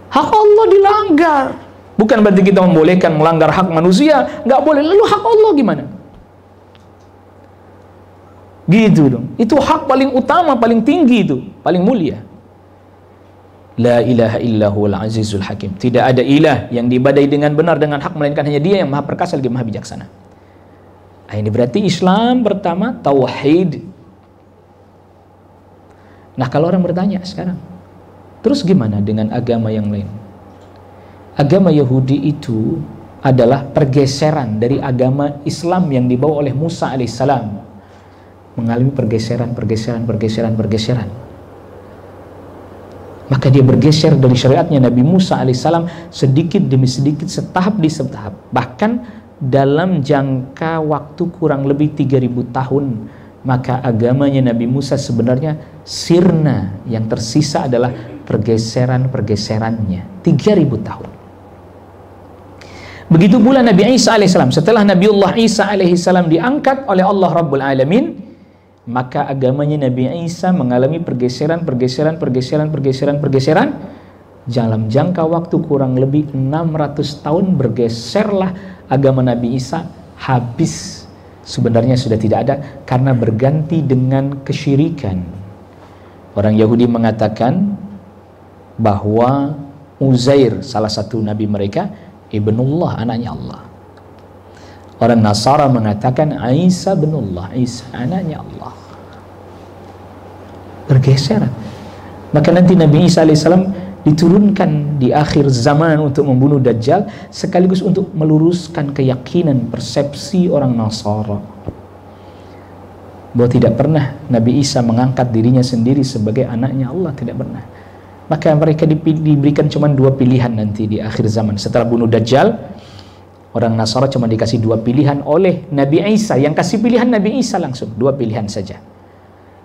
hak Allah dilanggar. Bukan berarti kita membolehkan melanggar hak manusia, nggak boleh. Lalu hak Allah gimana? Gitu dong. Itu hak paling utama, paling tinggi itu, paling mulia. La ilaha illahu al azizul hakim. Tidak ada ilah yang diibadahi dengan benar, dengan hak, melainkan hanya Dia yang maha perkasa lagi maha bijaksana. Nah, ini berarti Islam pertama tauhid. Nah, kalau orang bertanya sekarang, Terus gimana dengan agama yang lain? Agama Yahudi itu adalah pergeseran dari agama Islam yang dibawa oleh Musa alaihissalam, mengalami pergeseran. Maka dia bergeser dari syariatnya Nabi Musa alaihissalam sedikit demi sedikit, setahap demi setahap. Bahkan dalam jangka waktu kurang lebih 3000 tahun, maka agamanya Nabi Musa sebenarnya sirna, yang tersisa adalah pergeserannya 3000 tahun. Begitu pula Nabi Isa alaihissalam, setelah Nabiullah Isa alaihissalam diangkat oleh Allah Rabbul Alamin, maka agamanya Nabi Isa mengalami pergeseran. Dalam jangka waktu kurang lebih 600 tahun bergeserlah agama Nabi Isa, habis. Sebenarnya sudah tidak ada karena berganti dengan kesyirikan. Orang Yahudi mengatakan bahwa Uzair, salah satu nabi mereka, Ibnullah, anaknya Allah. Orang Nasara mengatakan Isa ibnullah, Isa anaknya Allah. Bergeseran. Maka nanti Nabi Isa alaihissalam diturunkan di akhir zaman untuk membunuh Dajjal, sekaligus untuk meluruskan keyakinan persepsi orang Nasara bahwa tidak pernah Nabi Isa mengangkat dirinya sendiri sebagai anaknya Allah, tidak pernah. Maka mereka diberikan cuma 2 pilihan nanti di akhir zaman. Setelah bunuh Dajjal, orang Nasara cuma dikasih 2 pilihan oleh Nabi Isa. Yang kasih pilihan Nabi Isa langsung 2 pilihan saja.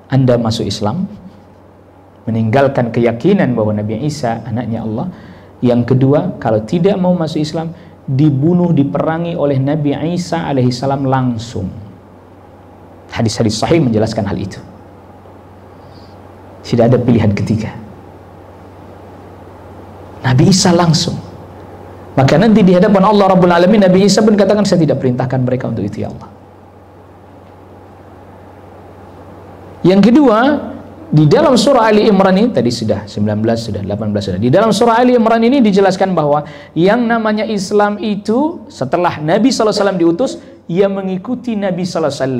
Anda masuk Islam, meninggalkan keyakinan bahwa Nabi Isa anaknya Allah. Yang kedua, kalau tidak mau masuk Islam, dibunuh, diperangi oleh Nabi Isa alaihissalam langsung. Hadis-hadis sahih menjelaskan hal itu. Tidak ada pilihan ketiga. Nabi Isa langsung. Maka nanti di hadapan Allah Rabbul Alamin, Nabi Isa pun katakan, saya tidak perintahkan mereka untuk itu ya Allah. Yang kedua, di dalam surah Ali Imran ini, tadi sudah 19, sudah 18, sudah. Di dalam surah Ali Imran ini dijelaskan bahwa yang namanya Islam itu setelah Nabi SAW diutus, ia mengikuti Nabi SAW.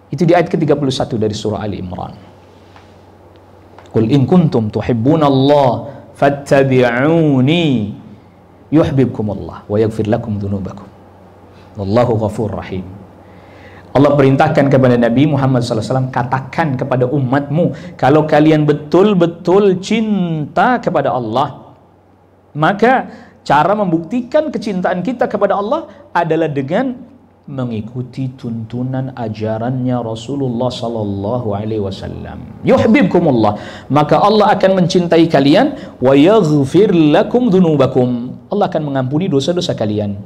Itu di ayat ke-31 dari surah Ali Imran. Qul in kuntum tuhibbunallah fattabi'uni yuhibbukumullah wa yaghfir lakum dzunubakum wallahu ghafurur rahim. Allah perintahkan kepada Nabi Muhammad SAW, katakan kepada umatmu, kalau kalian betul-betul cinta kepada Allah, maka cara membuktikan kecintaan kita kepada Allah adalah dengan mengikuti tuntunan ajarannya Rasulullah sallallahu alaihi wasallam. Yuhibbukumullah, maka Allah akan mencintai kalian, wa yaghfir lakum dzunubakum, Allah akan mengampuni dosa-dosa kalian.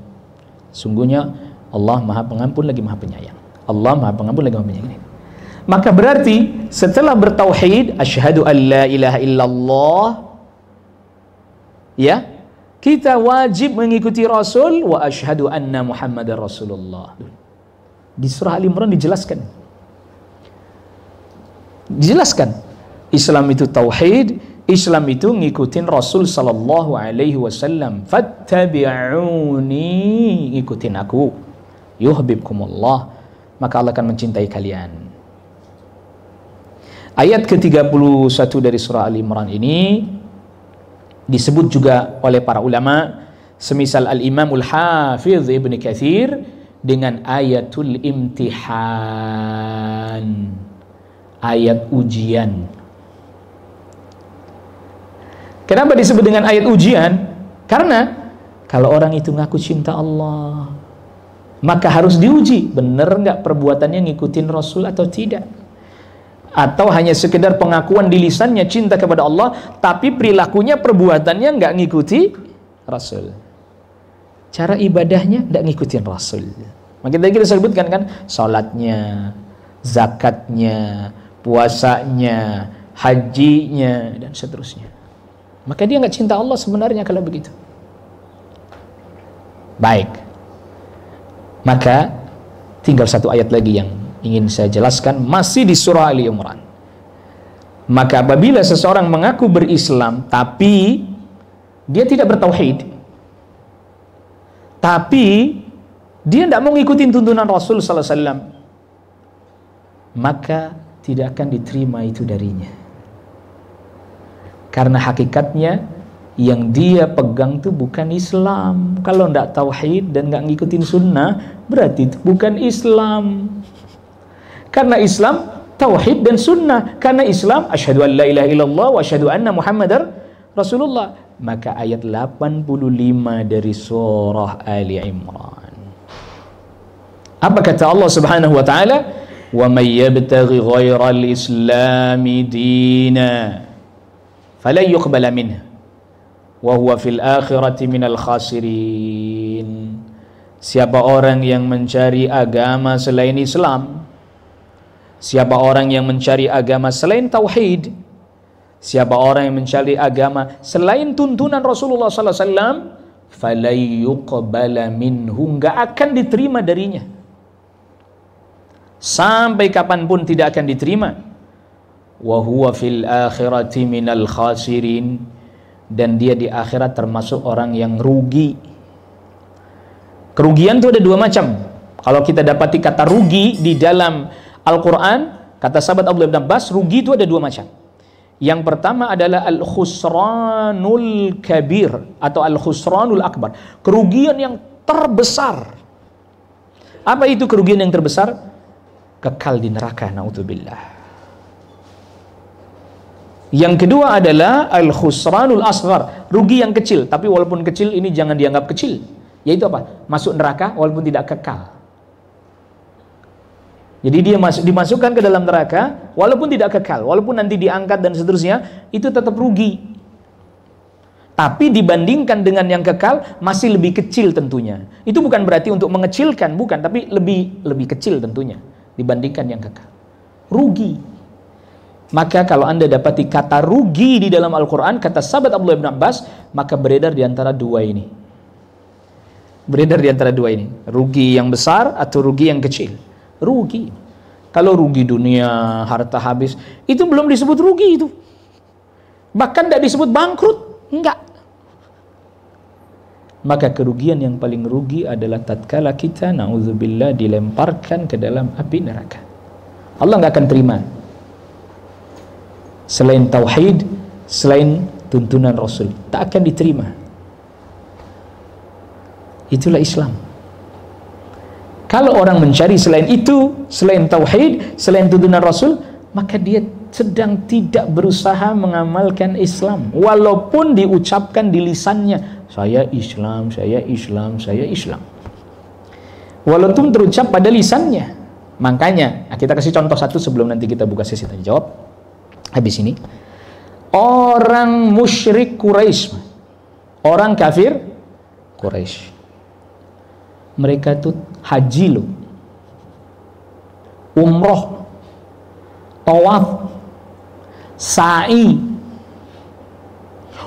Sungguhnya Allah Maha Pengampun lagi Maha Penyayang. Allah Maha Pengampun lagi Maha Penyayang. Maka berarti setelah bertauhid, asyhadu an la ilaha illallah, ya, kita wajib mengikuti Rasul, wa asyhadu anna Muhammadar Rasulullah. Di surah Al Imran dijelaskan. Islam itu tauhid, Islam itu ngikutin Rasul sallallahu alaihi wasallam. Fattabi'uni, ikutin aku. Yuhibbukumullah, maka Allah akan mencintai kalian. Ayat ke-31 dari surah Al Imran ini disebut juga oleh para ulama, semisal Al-Imamul Hafidh Ibn Katsir, dengan ayatul imtihan, ayat ujian. Kenapa disebut dengan ayat ujian? Karena kalau orang itu ngaku cinta Allah, maka harus diuji, benar nggak perbuatannya ngikutin Rasul atau tidak. Atau hanya sekedar pengakuan di lisannya cinta kepada Allah, tapi perilakunya, perbuatannya nggak ngikuti Rasul. Cara ibadahnya nggak ngikutin Rasul. Maka tadi kita sebutkan kan, salatnya, zakatnya, puasanya, hajinya, dan seterusnya. Maka dia nggak cinta Allah sebenarnya kalau begitu. Baik. Maka tinggal satu ayat lagi yang ingin saya jelaskan, masih di surah Ali Imran. Maka apabila seseorang mengaku berislam tapi dia tidak bertauhid, tapi dia tidak mau ngikutin tuntunan Rasul sallallahu alaihi wasallam, maka tidak akan diterima itu darinya. Karena hakikatnya yang dia pegang itu bukan Islam. Kalau tidak tauhid dan nggak ngikutin sunnah, berarti itu bukan Islam. Karena Islam tauhid dan sunnah. Karena Islam asyhadu an la ilaha illallah wa asyhadu anna muhammadar rasulullah. Maka ayat 85 dari surah Ali Imran, apa kata Allah Subhanahu wa taala? Wa may yabtaghi ghairal islami dina falan yuqbala minhu wa huwa fil akhirati minal khasirin. Siapa orang yang mencari agama selain Islam, siapa orang yang mencari agama selain tauhid, siapa orang yang mencari agama selain tuntunan Rasulullah sallallahu alaihi wasallam, falan yuqbala minhu, enggak akan diterima darinya. Sampai kapanpun tidak akan diterima. Wa huwa fil akhirati minal khasirin, dan dia di akhirat termasuk orang yang rugi. Kerugian itu ada dua macam. Kalau kita dapati kata rugi di dalam Al-Quran, kata sahabat Abdullah bin Abbas, rugi itu ada dua macam. Yang pertama adalah al-khusranul kabir atau al-khusranul akbar, kerugian yang terbesar. Apa itu kerugian yang terbesar? Kekal di neraka, naudzubillah. Yang kedua adalah al-khusranul asghar, rugi yang kecil, tapi walaupun kecil ini jangan dianggap kecil. Yaitu apa? Masuk neraka walaupun tidak kekal. Jadi dia dimasukkan ke dalam neraka walaupun tidak kekal, walaupun nanti diangkat dan seterusnya, itu tetap rugi. Tapi dibandingkan dengan yang kekal masih lebih kecil tentunya. Itu bukan berarti untuk mengecilkan, bukan, tapi lebih kecil tentunya dibandingkan yang kekal. Rugi. Maka kalau Anda dapati kata rugi di dalam Al-Quran, kata sahabat Abdullah bin Abbas, maka beredar di antara dua ini. Beredar di antara dua ini. Rugi yang besar atau rugi yang kecil. Rugi. Kalau rugi dunia, harta habis, itu belum disebut rugi itu. Bahkan tidak disebut bangkrut. Enggak. Maka kerugian yang paling rugi adalah tatkala kita, na'udzubillah, dilemparkan ke dalam api neraka. Allah nggak akan terima selain tauhid, selain tuntunan Rasul, tak akan diterima. Itulah Islam. Kalau orang mencari selain itu, selain tauhid, selain tuntunan Rasul, maka dia sedang tidak berusaha mengamalkan Islam, walaupun diucapkan di lisannya, saya Islam, saya Islam, saya Islam, walaupun terucap pada lisannya. Makanya kita kasih contoh satu sebelum nanti kita buka sesi tanya jawab habis ini. Orang musyrik Quraisy, orang kafir Quraisy, mereka itu haji loh, umroh, tawaf, sa'i,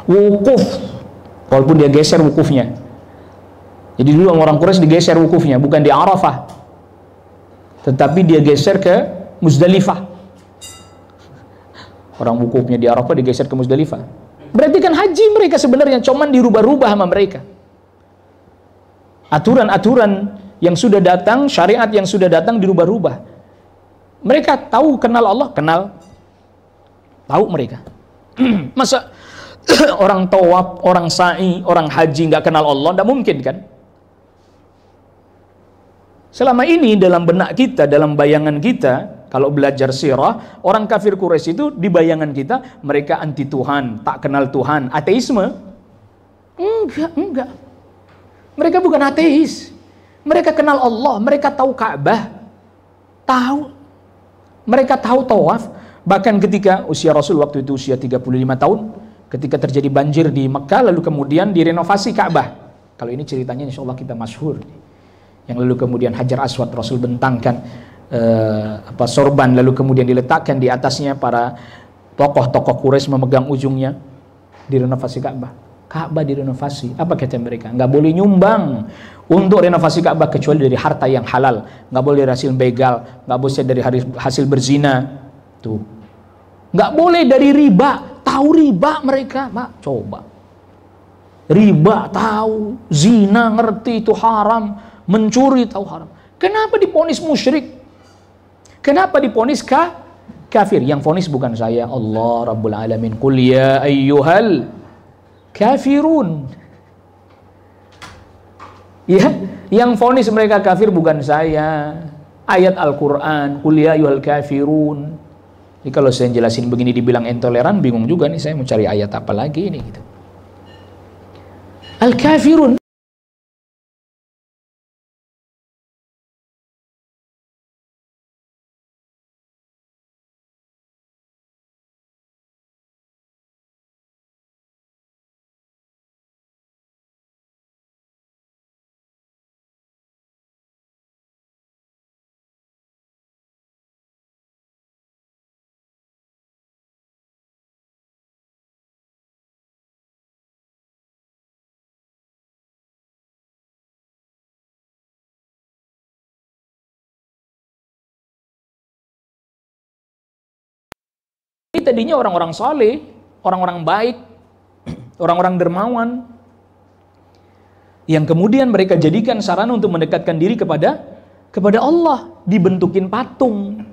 wukuf, walaupun dia geser wukufnya. Jadi dulu orang Quraisy digeser wukufnya, bukan di Arafah, tetapi dia geser ke Muzdalifah. Orang wukufnya di Arafah digeser ke Muzdalifah. Berarti kan haji mereka sebenarnya, cuman dirubah-rubah sama mereka. Aturan-aturan yang sudah datang, syariat yang sudah datang dirubah-rubah. Mereka tahu kenal Allah, kenal. Tahu mereka. Masa orang tawaf, orang sa'i, orang haji nggak kenal Allah? Nggak mungkin kan? Selama ini dalam benak kita, dalam bayangan kita, kalau belajar sirah, orang kafir Quraisy itu di bayangan kita, mereka anti Tuhan, tak kenal Tuhan, ateisme. Enggak. Mereka bukan ateis. Mereka kenal Allah, mereka tahu Ka'bah. Tahu. Mereka tahu tawaf. Bahkan ketika usia Rasul waktu itu usia 35 tahun, ketika terjadi banjir di Mekah, lalu kemudian direnovasi Ka'bah. Kalau ini ceritanya insya Allah kita masyhur. Yang lalu kemudian Hajar Aswad Rasul bentangkan sorban, lalu kemudian diletakkan di atasnya para tokoh-tokoh Quraisy memegang ujungnya, direnovasi Ka'bah. Ka'bah direnovasi. Apa kata mereka? Nggak boleh nyumbang untuk renovasi Ka'bah kecuali dari harta yang halal. Nggak boleh dari hasil begal, nggak boleh dari hasil berzina. Tuh. Nggak boleh dari riba. Tahu riba mereka, Mak. Coba. Riba tahu, zina ngerti itu haram, mencuri tahu haram. Kenapa diponis musyrik? Kenapa diponis kafir. Yang vonis bukan saya, Allah Rabbul Alamin. Qul ya ayyuhal kafirun. Ya, yang vonis mereka kafir bukan saya. Ayat Al-Quran, Qul ya ayyuhal kafirun. Jadi kalau saya jelasin begini dibilang intoleran, bingung juga nih, saya mau cari ayat apa lagi ini gitu. Al-kafirun. Ini tadinya orang-orang soleh, orang-orang baik, orang-orang dermawan, yang kemudian mereka jadikan sarana untuk mendekatkan diri kepada Allah, dibentukin patung.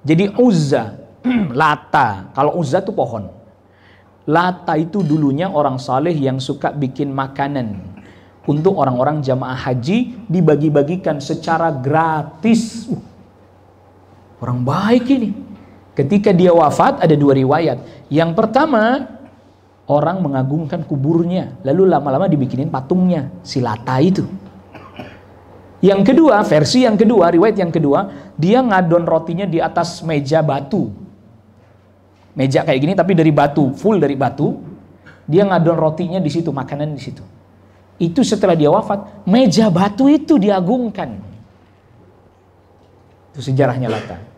Jadi Uzza, Lata, kalau Uzza itu pohon. Lata itu dulunya orang saleh yang suka bikin makanan untuk orang-orang jamaah haji, dibagi-bagikan secara gratis. Orang baik ini. Ketika dia wafat ada dua riwayat. Yang pertama, orang mengagungkan kuburnya, lalu lama-lama dibikinin patungnya, si Lata itu. Yang kedua, versi yang kedua, riwayat yang kedua, dia ngadon rotinya di atas meja batu. Meja kayak gini tapi dari batu, full dari batu. Dia ngadon rotinya di situ, makanan di situ. Itu setelah dia wafat, meja batu itu diagungkan. Itu sejarahnya Lata.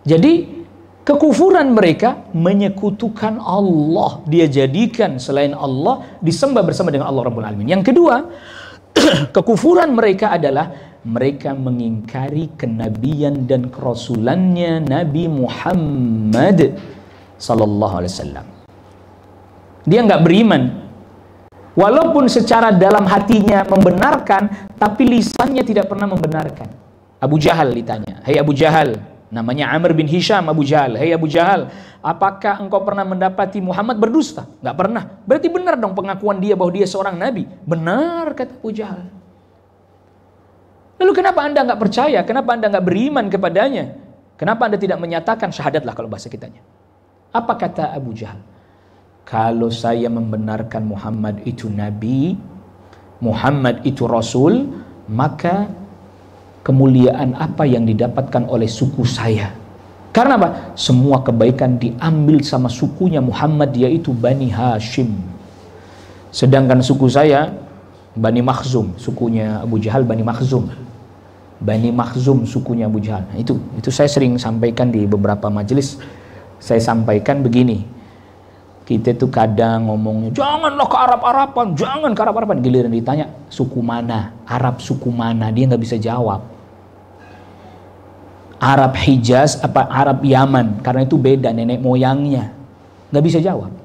Jadi kekufuran mereka menyekutukan Allah, dia jadikan selain Allah disembah bersama dengan Allah Rabbul Alamin. Yang kedua, kekufuran mereka adalah mereka mengingkari kenabian dan kerasulannya Nabi Muhammad sallallahu alaihi wasallam. Dia nggak beriman, walaupun secara dalam hatinya membenarkan, tapi lisannya tidak pernah membenarkan. Abu Jahal ditanya, "Hai Abu Jahal," namanya Amr bin Hisham, Abu Jahal. "Hai Abu Jahal, apakah engkau pernah mendapati Muhammad berdusta?" Nggak pernah. Berarti benar dong pengakuan dia bahwa dia seorang nabi. Benar, kata Abu Jahal. Lalu kenapa anda nggak percaya? Kenapa anda nggak beriman kepadanya? Kenapa anda tidak menyatakan syahadatlah kalau bahasa kitanya? Apa kata Abu Jahal? Kalau saya membenarkan Muhammad itu nabi, Muhammad itu rasul, maka kemuliaan apa yang didapatkan oleh suku saya? Karena apa? Semua kebaikan diambil sama sukunya Muhammad, yaitu Bani Hashim. Sedangkan suku saya Bani Makhzum, sukunya Abu Jahal Bani Makhzum. Bani Makhzum sukunya Abu Jahal. Nah, itu saya sering sampaikan di beberapa majelis. Saya sampaikan begini. Kita tuh kadang ngomongnya, janganlah ke Arab-Araban, jangan ke Arab-Araban. Giliran ditanya, suku mana? Arab suku mana? Dia nggak bisa jawab. Arab Hijaz apa Arab Yaman, karena itu beda nenek moyangnya, nggak bisa jawab.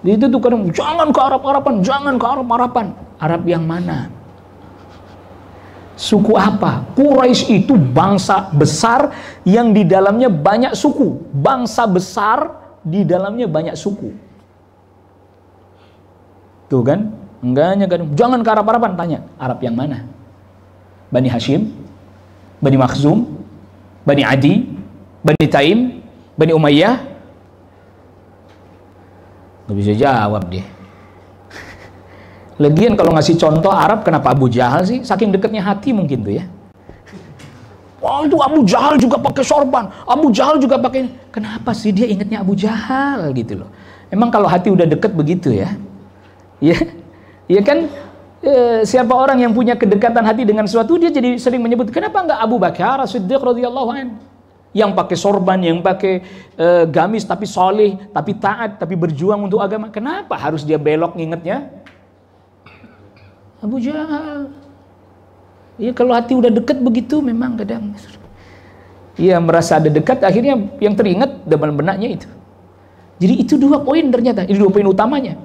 Itu tuh kadang jangan ke Arab-Araban, jangan ke Arab-Araban. Arab yang mana? Suku apa? Quraisy itu bangsa besar yang di dalamnya banyak suku. Bangsa besar di dalamnya banyak suku. Tuh kan? Enggaknya kan? Jangan ke Arab-Araban, tanya Arab yang mana? Bani Hashim, Bani Makhzum, Bani Adi, Bani Taim, Bani Umayyah. Nggak bisa jawab dia. Lagian kalau ngasih contoh Arab, kenapa Abu Jahal sih? Saking dekatnya hati mungkin tuh ya. Wah, itu Abu Jahal juga pakai sorban, Abu Jahal juga pakai. Kenapa sih dia ingatnya Abu Jahal gitu loh? Emang kalau hati udah deket begitu ya? Ya kan? Siapa orang yang punya kedekatan hati dengan sesuatu, dia jadi sering menyebut, kenapa enggak Abu Bakar As-Siddiq radhiyallahu anhu yang pakai sorban, yang pakai gamis, tapi soleh, tapi taat, tapi berjuang untuk agama. Kenapa harus dia belok ngingetnya Abu Jahal? Ya kalau hati udah dekat begitu memang kadang ya merasa ada dekat, akhirnya yang teringat dalam benaknya itu. Jadi itu dua poin ternyata, ini dua poin utamanya.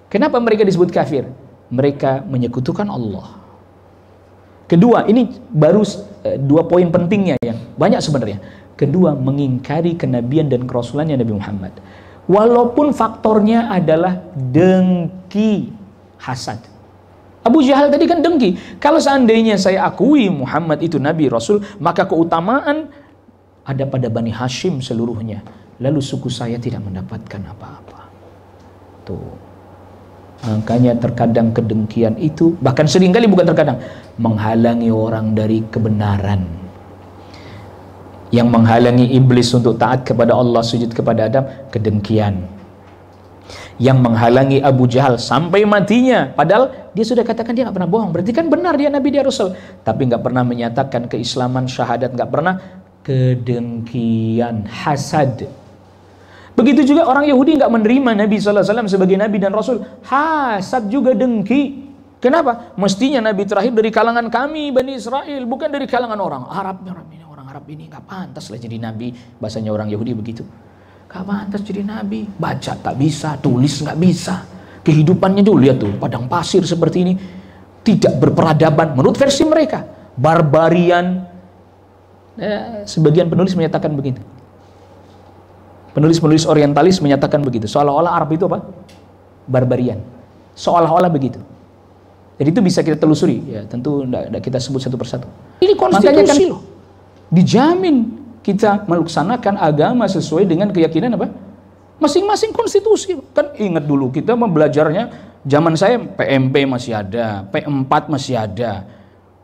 Kenapa mereka disebut kafir? Mereka menyekutukan Allah. Kedua, ini baru 2 poin pentingnya yang banyak sebenarnya. Kedua, mengingkari kenabian dan kerasulannya Nabi Muhammad. Walaupun faktornya adalah dengki, hasad. Abu Jahal tadi kan dengki. Kalau seandainya saya akui Muhammad itu Nabi Rasul, maka keutamaan ada pada Bani Hashim seluruhnya. Lalu suku saya tidak mendapatkan apa-apa. Tuh. Makanya terkadang kedengkian itu, bahkan seringkali bukan terkadang, menghalangi orang dari kebenaran. Yang menghalangi iblis untuk taat kepada Allah, sujud kepada Adam, kedengkian. Yang menghalangi Abu Jahal sampai matinya, padahal dia sudah katakan dia nggak pernah bohong, berarti kan benar dia Nabi, dia Rasul, tapi nggak pernah menyatakan keislaman, syahadat, nggak pernah. Kedengkian, hasad. Begitu juga orang Yahudi nggak menerima Nabi SAW sebagai Nabi dan Rasul, hasad juga, dengki. Kenapa? Mestinya Nabi terakhir dari kalangan kami Bani Israel, bukan dari kalangan orang Arab. Orang Arab ini nggak pantas lah jadi Nabi, bahasanya orang Yahudi begitu. Nggak pantas jadi Nabi, baca tak bisa, tulis nggak bisa. Kehidupannya dulu lihat tuh, padang pasir seperti ini, tidak berperadaban menurut versi mereka, barbarian. Sebagian penulis menyatakan begitu. Penulis-penulis orientalis menyatakan begitu. Seolah-olah Arab itu apa? Barbarian. Seolah-olah begitu. Jadi itu bisa kita telusuri. Ya, tentu tidak kita sebut satu persatu. Ini konstitusi loh. Dijamin kita melaksanakan agama sesuai dengan keyakinan apa? Masing-masing konstitusi. Kan ingat dulu kita belajarnya, zaman saya PMP masih ada, P4 masih ada.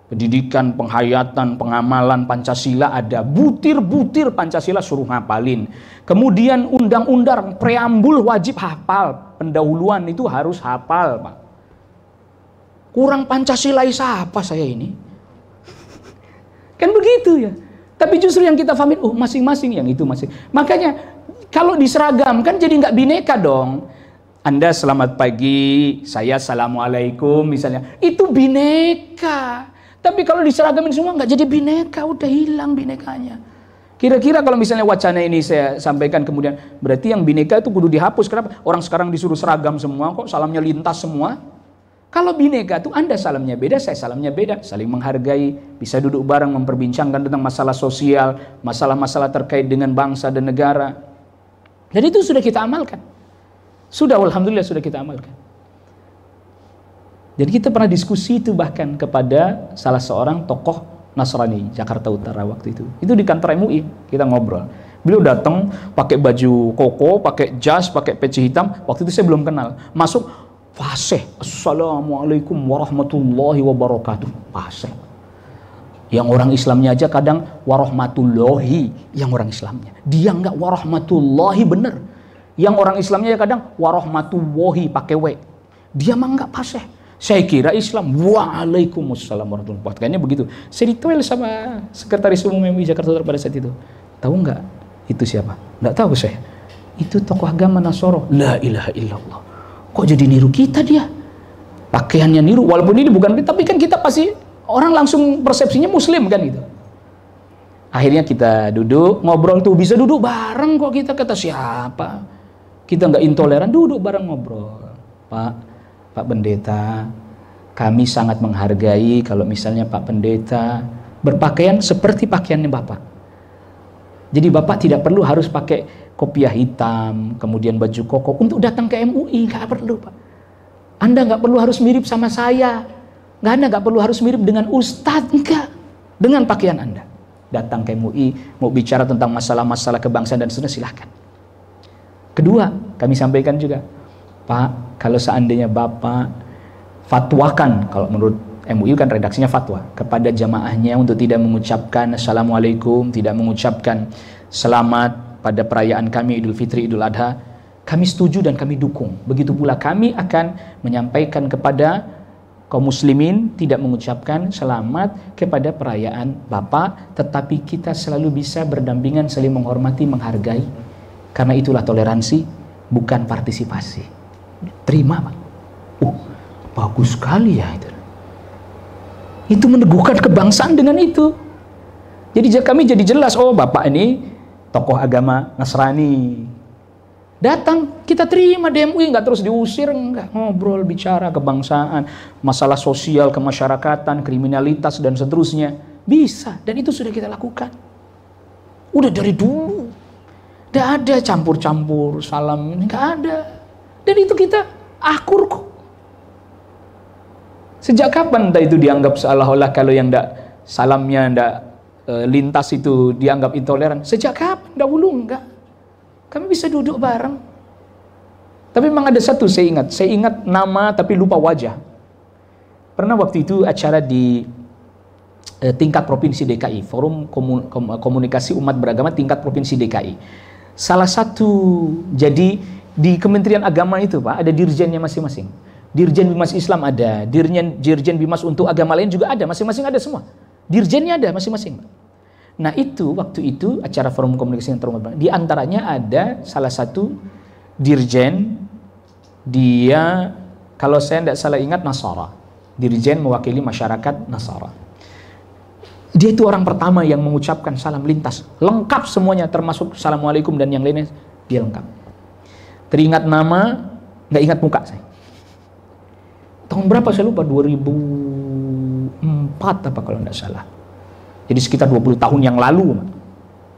Pendidikan, penghayatan, pengamalan Pancasila ada, butir-butir Pancasila suruh ngapalin. Kemudian undang-undang preambul wajib hafal, pendahuluan itu harus hafal, Pak. Kurang Pancasilais apa saya ini? Kan begitu ya. Tapi justru yang kita pahamin, masing-masing yang itu masing. Makanya kalau diseragamkan jadi nggak bineka dong. Anda selamat pagi, saya assalamualaikum misalnya, itu bineka. Tapi kalau diseragamin semua nggak jadi bineka, udah hilang binekanya. Kira-kira kalau misalnya wacana ini saya sampaikan kemudian, berarti yang bineka itu kudu dihapus. Kenapa? Orang sekarang disuruh seragam semua kok, salamnya lintas semua. Kalau bineka itu Anda salamnya beda, saya salamnya beda, saling menghargai, bisa duduk bareng memperbincangkan tentang masalah sosial, masalah-masalah terkait dengan bangsa dan negara. Dan itu sudah kita amalkan. Sudah, alhamdulillah sudah kita amalkan. Jadi kita pernah diskusi itu bahkan kepada salah seorang tokoh Nasrani Jakarta Utara waktu itu. Itu di kantor MUI, kita ngobrol. Beliau datang pakai baju koko, pakai jas, pakai peci hitam. Waktu itu saya belum kenal. Masuk, fasih, assalamualaikum warahmatullahi wabarakatuh. Fasih. Yang orang Islamnya aja kadang warahmatullahi, yang orang Islamnya. Dia enggak warahmatullahi bener. Yang orang Islamnya kadang warahmatullahi pakai W. Dia mah enggak fasih. Saya kira Islam, waalaikumsalam warahmatullahi wabarakatuh. Kayaknya begitu. Saya ditoel sama sekretaris umum MUI Jakarta Utara pada saat itu. Tahu nggak itu siapa? Nggak tahu saya. Itu tokoh agama Nasoro. La ilaha illallah. Kok jadi niru kita dia? Pakaiannya niru, walaupun ini bukan, tapi kan kita pasti orang langsung persepsinya Muslim kan gitu. Akhirnya kita duduk ngobrol tuh, bisa duduk bareng kok kita, kata siapa? Kita nggak intoleran, duduk bareng ngobrol. Pak Pendeta, kami sangat menghargai kalau misalnya Pak Pendeta berpakaian seperti pakaiannya Bapak. Jadi Bapak tidak perlu harus pakai kopiah hitam, kemudian baju koko untuk datang ke MUI, nggak perlu Pak. Anda nggak perlu harus mirip sama saya, Anda nggak perlu harus mirip dengan Ustadz, enggak. Dengan pakaian Anda datang ke MUI, mau bicara tentang masalah-masalah kebangsaan dan seterusnya, silahkan. Kedua, kami sampaikan juga, Pak, kalau seandainya Bapak fatwakan, kalau menurut MUI kan redaksinya fatwa, kepada jamaahnya untuk tidak mengucapkan Assalamualaikum, tidak mengucapkan selamat pada perayaan kami Idul Fitri, Idul Adha, kami setuju dan kami dukung. Begitu pula kami akan menyampaikan kepada kaum muslimin tidak mengucapkan selamat kepada perayaan Bapak, tetapi kita selalu bisa berdampingan, saling menghormati, menghargai, karena itulah toleransi, bukan partisipasi. Terima Pak. Bagus sekali ya itu. Itu meneguhkan kebangsaan dengan itu. Jadi kami jadi jelas, oh Bapak ini tokoh agama Nasrani. Datang, kita terima di MUI, nggak terus diusir, nggak. Ngobrol, bicara kebangsaan, masalah sosial, kemasyarakatan, kriminalitas, dan seterusnya. Bisa, dan itu sudah kita lakukan. Udah dari dulu. Nggak ada campur-campur, salam, nggak ada. Dan itu kita akur kok. Sejak kapan itu dianggap seolah-olah kalau yang salamnya ndak lintas itu dianggap intoleran? Sejak kapan? Dahulu enggak. Kami bisa duduk bareng. Tapi memang ada satu saya ingat nama tapi lupa wajah. Pernah waktu itu acara di tingkat provinsi DKI, Forum Komunikasi Umat Beragama tingkat provinsi DKI. Salah satu, jadi di Kementerian Agama itu Pak, ada dirjennya masing-masing. Dirjen Bimas Islam ada, Dirjen Bimas untuk agama lain juga ada, masing-masing ada semua. Dirjennya ada masing-masing. Nah itu, waktu itu acara Forum Komunikasi yang terhormat, di antaranya ada salah satu dirjen, dia kalau saya tidak salah ingat Nasara, dirjen mewakili masyarakat Nasara. Dia itu orang pertama yang mengucapkan salam lintas, lengkap semuanya termasuk Assalamualaikum dan yang lainnya, dia lengkap. Teringat nama, nggak ingat muka saya. Tahun berapa saya lupa, 2004 apa kalau tidak salah. Jadi sekitar 20 tahun yang lalu.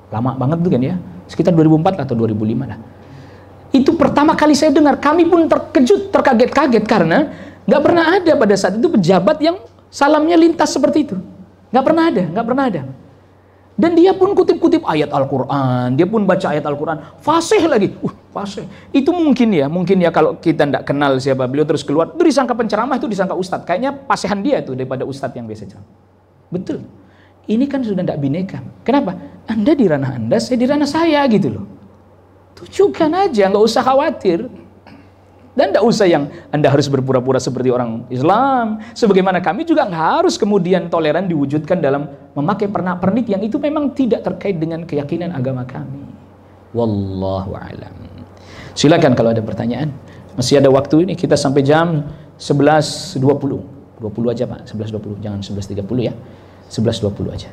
Lama banget tuh kan ya. Sekitar 2004 atau 2005 lah. Itu pertama kali saya dengar. Kami pun terkejut, terkaget-kaget karena nggak pernah ada pada saat itu pejabat yang salamnya lintas seperti itu. Nggak pernah ada. Dan dia pun kutip-kutip ayat Al-Quran, dia pun baca ayat Al-Quran, fasih lagi, fasih. Itu mungkin ya kalau kita tidak kenal siapa beliau terus keluar, itu disangka penceramah, itu disangka ustadz. Kayaknya pasihan dia tuh daripada ustadz yang biasa ceramah. Betul. Ini kan sudah tidak bineka. Kenapa? Anda di ranah Anda, saya di ranah saya gitu loh. Tunjukkan aja, nggak usah khawatir. Dan tidak usah yang Anda harus berpura-pura seperti orang Islam. Sebagaimana kami juga nggak harus kemudian toleran diwujudkan dalam memakai pernak-pernik yang itu memang tidak terkait dengan keyakinan agama kami. Wallahu a'lam. Silakan kalau ada pertanyaan. Masih ada waktu ini, kita sampai jam 11.20. 20 aja Pak, 11.20. Jangan 11.30 ya. 11.20 aja.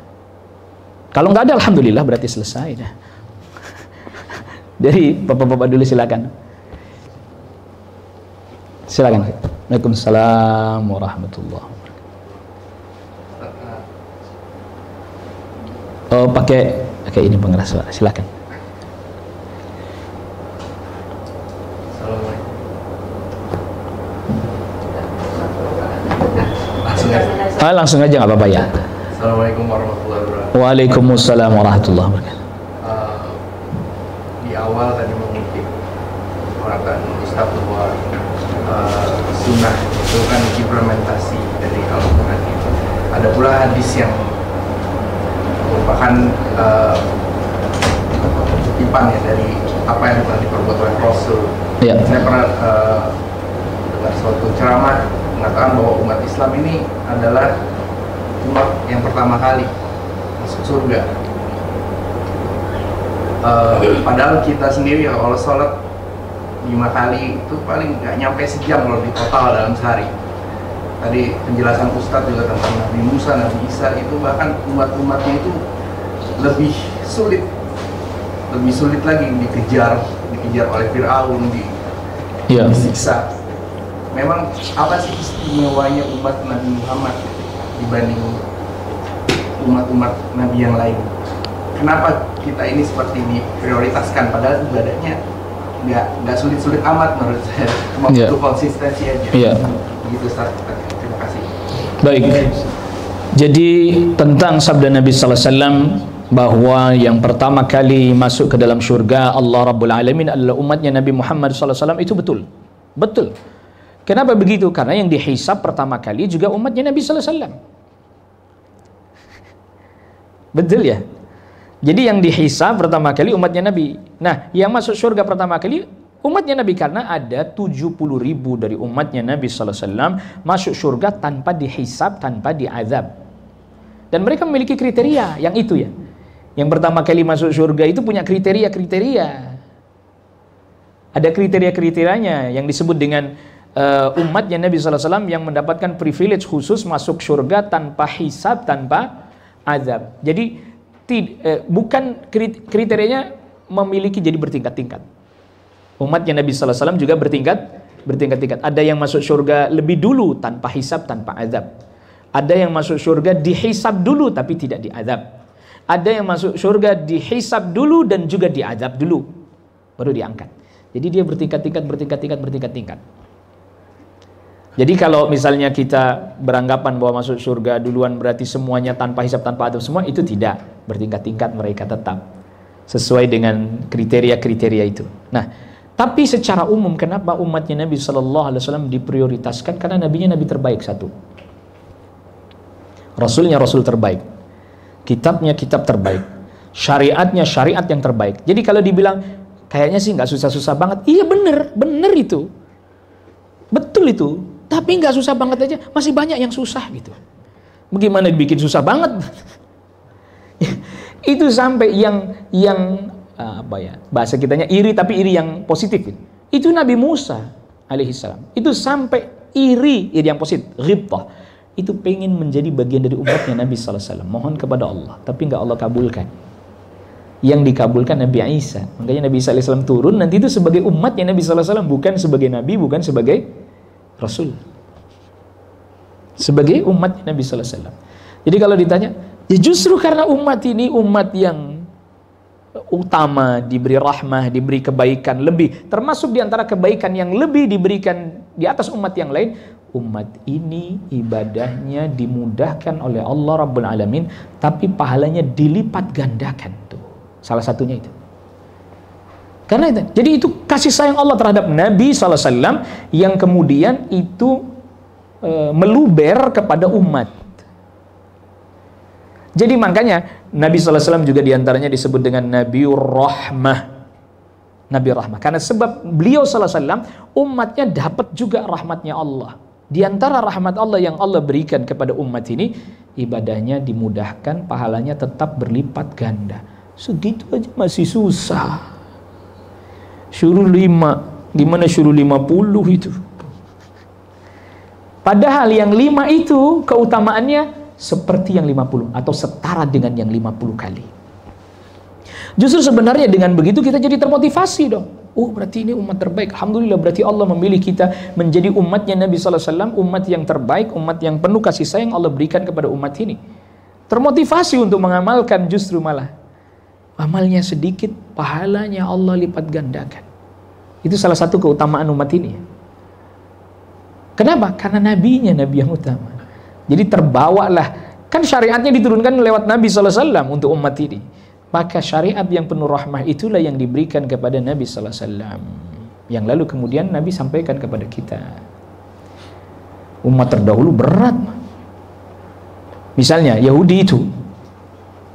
Kalau nggak ada, alhamdulillah berarti selesai dah. Jadi bapak-bapak dulu silakan. Silakan. Waalaikumsalam warahmatullahi wabarakatuh. Oh, pakai ini pengeras suara. Silakan. Langsung aja nggak apa-apa ya. Assalamualaikum warahmatullahi wabarakatuh. Waalaikumsalam warahmatullahi wabarakatuh. Di awal tadi mengutip perkataan Ustaz bahwa sunnah itu kan implementasi dari Al-Quran. Ada pula hadis yang merupakan kutipan ya dari apa yang telah diperbuat oleh Rasul. Ya. Saya pernah dengar suatu ceramah mengatakan bahwa umat Islam ini adalah umat yang pertama kali masuk surga. Padahal kita sendiri kalau sholat 5 kali itu paling nggak nyampe sejam kalau di total dalam sehari. Tadi penjelasan Ustadz juga tentang Nabi Musa, Nabi Isa, itu bahkan umat-umatnya itu lebih sulit lagi dikejar oleh Fir'aun, disiksa. Memang apa sih istimewanya umat Nabi Muhammad dibanding umat-umat Nabi yang lain? Kenapa kita ini seperti diprioritaskan padahal ibadahnya nggak sulit-sulit amat menurut saya, cuma butuh konsistensi aja. Begitu Ustaz. Terima kasih. Baik. Jadi tentang sabda Nabi sallallahu alaihi wasallam bahwa yang pertama kali masuk ke dalam syurga Allah Rabbul Alamin adalah umatnya Nabi Muhammad sallallahu alaihi wasallam, itu betul. Betul. Kenapa begitu? Karena yang dihisab pertama kali juga umatnya Nabi sallallahu alaihi wasallam. Betul ya? Jadi yang dihisab pertama kali umatnya Nabi. Nah, yang masuk surga pertama kali umatnya Nabi, karena ada 70.000 dari umatnya Nabi sallallahu alaihi wasallam masuk surga tanpa dihisab, tanpa diazab. Dan mereka memiliki kriteria yang itu ya. Yang pertama kali masuk surga itu punya kriteria-kriteria. Ada kriteria-kriterianya yang disebut dengan umatnya Nabi sallallahu alaihi wasallam yang mendapatkan privilege khusus masuk surga tanpa hisab, tanpa azab. Jadi bukan kriterianya memiliki jadi bertingkat-tingkat. Umatnya Nabi sallallahu alaihi wasallam juga bertingkat-tingkat. Ada yang masuk surga lebih dulu tanpa hisab, tanpa azab. Ada yang masuk surga dihisab dulu tapi tidak diazab. Ada yang masuk surga dihisab dulu dan juga diazab dulu, baru diangkat. Jadi dia bertingkat-tingkat. Jadi kalau misalnya kita beranggapan bahwa masuk surga duluan berarti semuanya tanpa hisab, tanpa azab semua, itu tidak. Bertingkat-tingkat mereka tetap sesuai dengan kriteria-kriteria itu. Nah, tapi secara umum kenapa umatnya Nabi sallallahu alaihi wasallam diprioritaskan? Karena nabinya nabi terbaik satu. Rasulnya rasul terbaik. Kitabnya kitab terbaik. Syariatnya syariat yang terbaik. Jadi kalau dibilang kayaknya sih nggak susah-susah banget. Iya bener itu. Betul itu. Tapi nggak susah banget aja, masih banyak yang susah gitu. Bagaimana dibikin susah banget? Itu sampai yang apa ya, bahasa kitanya iri, tapi iri yang positif. Itu Nabi Musa alaihissalam. Itu sampai iri yang positif, ghibtah. Itu pengen menjadi bagian dari umatnya Nabi sallallahu alaihi wasallam. Mohon kepada Allah, tapi nggak Allah kabulkan. Yang dikabulkan Nabi Isa. Makanya Nabi Isa alaihissalam turun nanti itu sebagai umatnya Nabi sallallahu alaihi wasallam, bukan sebagai nabi, bukan sebagai rasul. Sebagai umat Nabi sallallahu alaihi wasallam. Jadi kalau ditanya, ya justru karena umat ini umat yang utama, diberi rahmah, diberi kebaikan lebih, termasuk diantara kebaikan yang lebih diberikan di atas umat yang lain, umat ini ibadahnya dimudahkan oleh Allah Rabbul Alamin, tapi pahalanya dilipat gandakan. Tuh, salah satunya itu. Karena itu, jadi itu kasih sayang Allah terhadap Nabi SAW yang kemudian itu meluber kepada umat. Jadi makanya Nabi SAW juga diantaranya disebut dengan Nabiur Rahmah. Nabi Rahmah. Karena sebab beliau SAW umatnya dapat juga rahmatnya Allah. Di antara rahmat Allah yang Allah berikan kepada umat ini, ibadahnya dimudahkan, pahalanya tetap berlipat ganda. Segitu aja masih susah. Suruh 5, gimana suruh 50 itu? Padahal yang 5 itu keutamaannya seperti yang 50 atau setara dengan yang 50 kali. Justru sebenarnya dengan begitu kita jadi termotivasi dong. Oh, berarti ini umat terbaik. Alhamdulillah, berarti Allah memilih kita menjadi umatnya Nabi sallallahu alaihi wasallam, umat yang terbaik, umat yang penuh kasih sayang Allah berikan kepada umat ini. Termotivasi untuk mengamalkan, justru malah amalnya sedikit, pahalanya Allah lipat gandakan. Itu salah satu keutamaan umat ini. Kenapa? Karena nabinya nabi yang utama. Jadi terbawalah, kan syariatnya diturunkan lewat Nabi sallallahu alaihi wasallam untuk umat ini. Maka syariat yang penuh rahmah itulah yang diberikan kepada Nabi sallallahu alaihi wasallam, yang lalu kemudian Nabi sampaikan kepada kita. Umat terdahulu berat. Misalnya Yahudi itu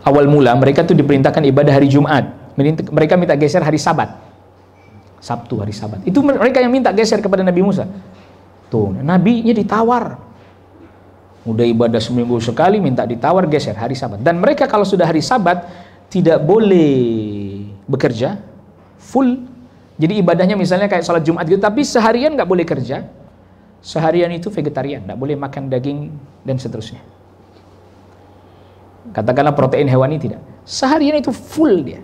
awal mula mereka tuh diperintahkan ibadah hari Jumat. Mereka minta geser hari Sabat. Sabtu hari Sabat. Itu mereka yang minta geser kepada Nabi Musa. Tuh, nabinya ditawar. Udah ibadah seminggu sekali minta ditawar geser hari Sabat. Dan mereka kalau sudah hari Sabat tidak boleh bekerja full. Jadi ibadahnya misalnya kayak sholat Jumat gitu, tapi seharian nggak boleh kerja. Seharian itu vegetarian, nggak boleh makan daging dan seterusnya. Katakanlah protein hewani tidak. Seharian itu full dia.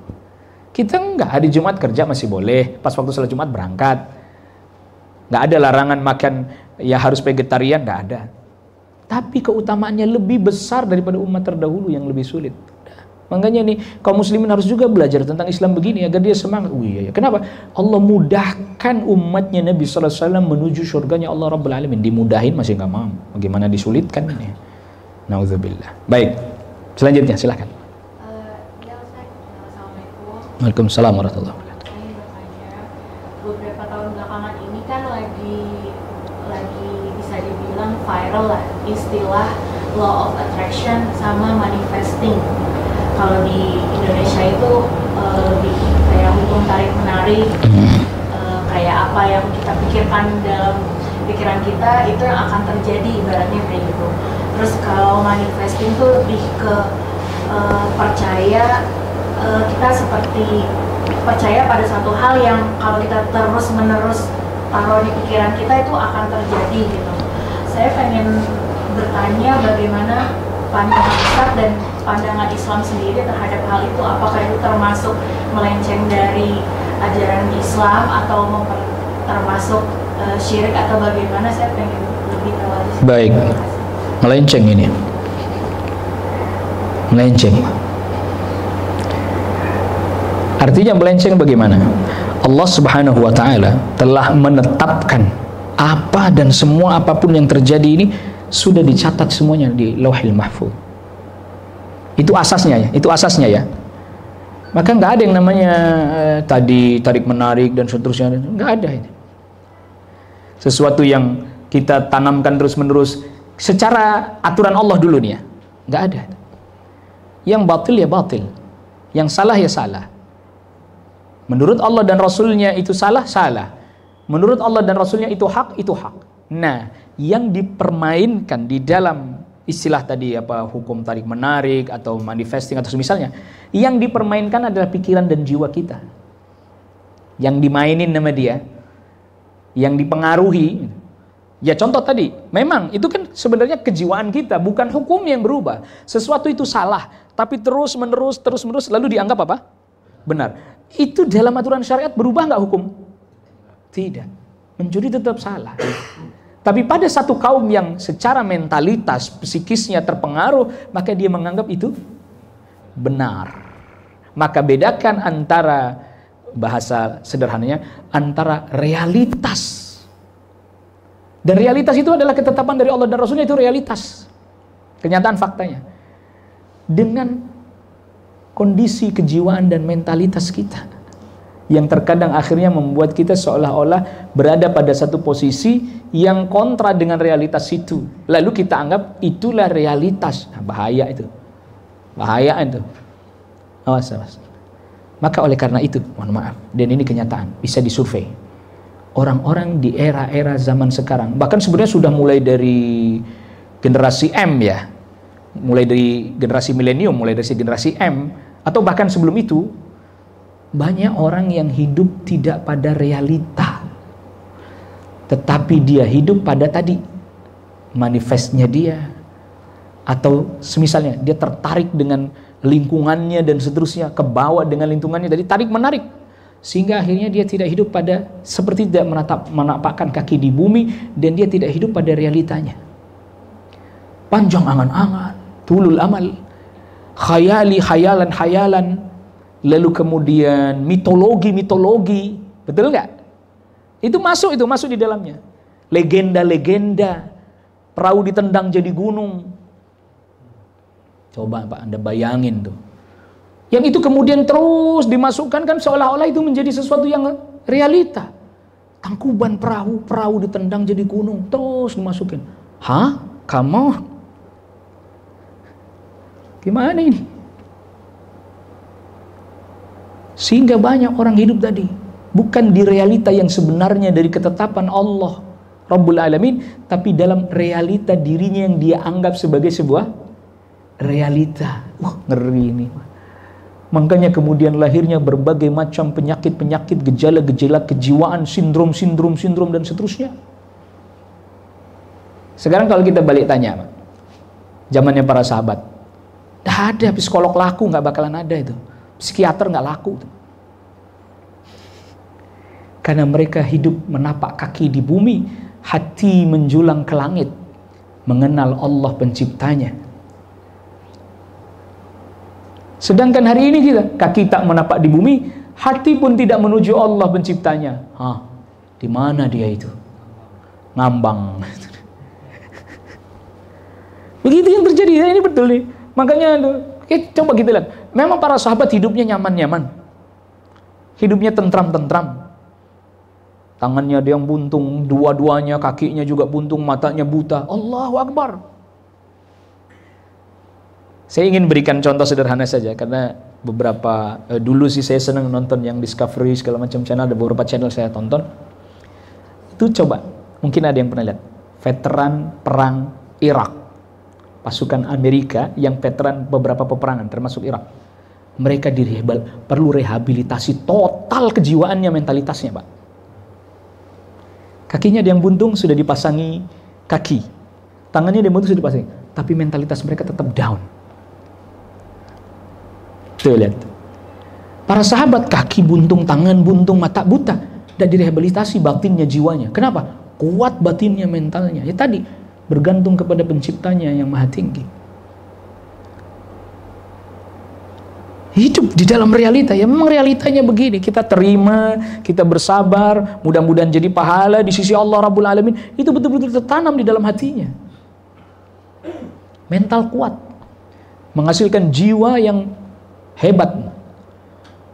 Kita nggak, hari Jumat kerja masih boleh. Pas waktu sholat Jumat berangkat. Nggak ada larangan makan ya harus vegetarian, nggak ada. Tapi keutamaannya lebih besar daripada umat terdahulu yang lebih sulit. Makanya nih kaum muslimin harus juga belajar tentang Islam begini agar dia semangat. Oh iya, kenapa? Allah mudahkan umatnya Nabi sallallahu alaihi wasallam menuju surganya Allah Rabbul Alamin. Dimudahin masih nggak mau. Bagaimana disulitkan ini? Nauzubillah. Baik. Selanjutnya silakan. Ya Ustaz, Assalamualaikum. Waalaikumsalam warahmatullahi wabarakatuh. Saya ingin bertanya, beberapa tahun belakangan ini kan lagi bisa dibilang viral lah istilah law of attraction sama manifesting. Kalau di Indonesia itu lebih kayak hukum tarik menarik, kayak apa yang kita pikirkan dalam pikiran kita itu yang akan terjadi, ibaratnya kayak gitu. Terus kalau manifesting tuh lebih ke percaya, kita seperti percaya pada satu hal yang kalau kita terus menerus taruh di pikiran kita itu akan terjadi gitu. Saya pengen bertanya bagaimana pandangan Ustaz dan pandangan Islam sendiri terhadap hal itu, apakah itu termasuk melenceng dari ajaran Islam atau termasuk syirik atau bagaimana, saya pengen lebih tahu aja. Baik, melenceng ini, melenceng. Artinya melenceng bagaimana? Allah Subhanahu wa Ta'ala telah menetapkan apa dan semua apapun yang terjadi ini sudah dicatat semuanya di Lauhil Mahfuz. Itu asasnya ya, itu asasnya ya. Maka nggak ada yang namanya tadi tarik menarik dan seterusnya, nggak ada itu. Sesuatu yang kita tanamkan terus menerus secara aturan Allah dulu nih ya, nggak ada. Yang batil ya batil, yang salah ya salah. Menurut Allah dan Rasulnya itu salah, salah. Menurut Allah dan Rasulnya itu hak, itu hak. Nah, yang dipermainkan di dalam istilah tadi apa, hukum tarik menarik atau manifesting atau semisalnya, yang dipermainkan adalah pikiran dan jiwa kita. Yang dimainin nama dia, yang dipengaruhi. Ya contoh tadi, memang itu kan sebenarnya kejiwaan kita, bukan hukum yang berubah. Sesuatu itu salah, tapi terus menerus lalu dianggap apa? Benar. Itu dalam aturan syariat berubah nggak hukum? Tidak. Mencuri tetap salah. Tapi pada satu kaum yang secara mentalitas, psikisnya terpengaruh, maka dia menganggap itu benar. Maka bedakan antara, bahasa sederhananya, antara realitas. Dan realitas itu adalah ketetapan dari Allah dan Rasulnya, itu realitas. Kenyataan faktanya. Dengan kondisi kejiwaan dan mentalitas kita yang terkadang akhirnya membuat kita seolah-olah berada pada satu posisi yang kontra dengan realitas itu, lalu kita anggap itulah realitas. Nah, bahaya itu, bahaya itu. Awas, awas. Maka oleh karena itu, mohon maaf, dan ini kenyataan, bisa disurvei. Orang-orang di era-era zaman sekarang, bahkan sebenarnya sudah mulai dari generasi M ya, mulai dari generasi milenium, mulai dari generasi M, atau bahkan sebelum itu, banyak orang yang hidup tidak pada realita, tetapi dia hidup pada tadi manifestnya dia, atau semisalnya dia tertarik dengan lingkungannya dan seterusnya, kebawa dengan lingkungannya, jadi tarik menarik, sehingga akhirnya dia tidak hidup pada, seperti tidak menapakkan kaki di bumi, dan dia tidak hidup pada realitanya. Panjang angan-angan, tulul amal, khayalan, lalu kemudian mitologi, betul nggak? Itu masuk di dalamnya. Legenda, perahu ditendang jadi gunung. Coba Pak, Anda bayangin tuh. Yang itu kemudian terus dimasukkan kan seolah-olah itu menjadi sesuatu yang realita. Tangkuban perahu ditendang jadi gunung, terus dimasukin. Hah? Kamu? Gimana ini? Sehingga banyak orang hidup tadi bukan di realita yang sebenarnya dari ketetapan Allah Rabbul Alamin, tapi dalam realita dirinya yang dia anggap sebagai sebuah realita. Ngeri ini. Makanya kemudian lahirnya berbagai macam penyakit-penyakit, gejala-gejala kejiwaan, sindrom dan seterusnya. Sekarang kalau kita balik tanya, zamannya para sahabat, dah ada psikolog laku, nggak bakalan ada itu. Psikiater nggak laku. Karena mereka hidup menapak kaki di bumi, hati menjulang ke langit, mengenal Allah penciptanya. Sedangkan hari ini kita, kaki tak menapak di bumi, hati pun tidak menuju Allah penciptanya. Di mana dia itu? Ngambang. Begitu yang terjadi, ya, ini betul nih. Makanya coba kita lihat. Memang para sahabat hidupnya nyaman-nyaman. Hidupnya tentram-tentram. Tangannya ada yang buntung, dua-duanya, kakinya juga buntung, matanya buta. Allahu Akbar. Saya ingin berikan contoh sederhana saja, karena beberapa dulu sih saya senang nonton yang Discovery segala macam channel, ada beberapa channel saya tonton. Itu coba, mungkin ada yang pernah lihat, veteran perang Irak, pasukan Amerika yang veteran beberapa peperangan termasuk Irak. Mereka perlu rehabilitasi total kejiwaannya, mentalitasnya, Pak. Kakinya ada yang buntung sudah dipasangi kaki, tangannya ada yang buntung sudah dipasangi, tapi mentalitas mereka tetap down. Tuh lihat. Para sahabat kaki buntung, tangan buntung, mata buta, dan direhabilitasi batinnya, jiwanya. Kenapa? Kuat batinnya, mentalnya. Ya tadi, bergantung kepada penciptanya yang maha tinggi. Hidup di dalam realita, ya memang realitanya begini. Kita terima, kita bersabar, mudah-mudahan jadi pahala di sisi Allah Rabbul Alamin. Itu betul-betul tertanam di dalam hatinya. Mental kuat, menghasilkan jiwa yang hebat.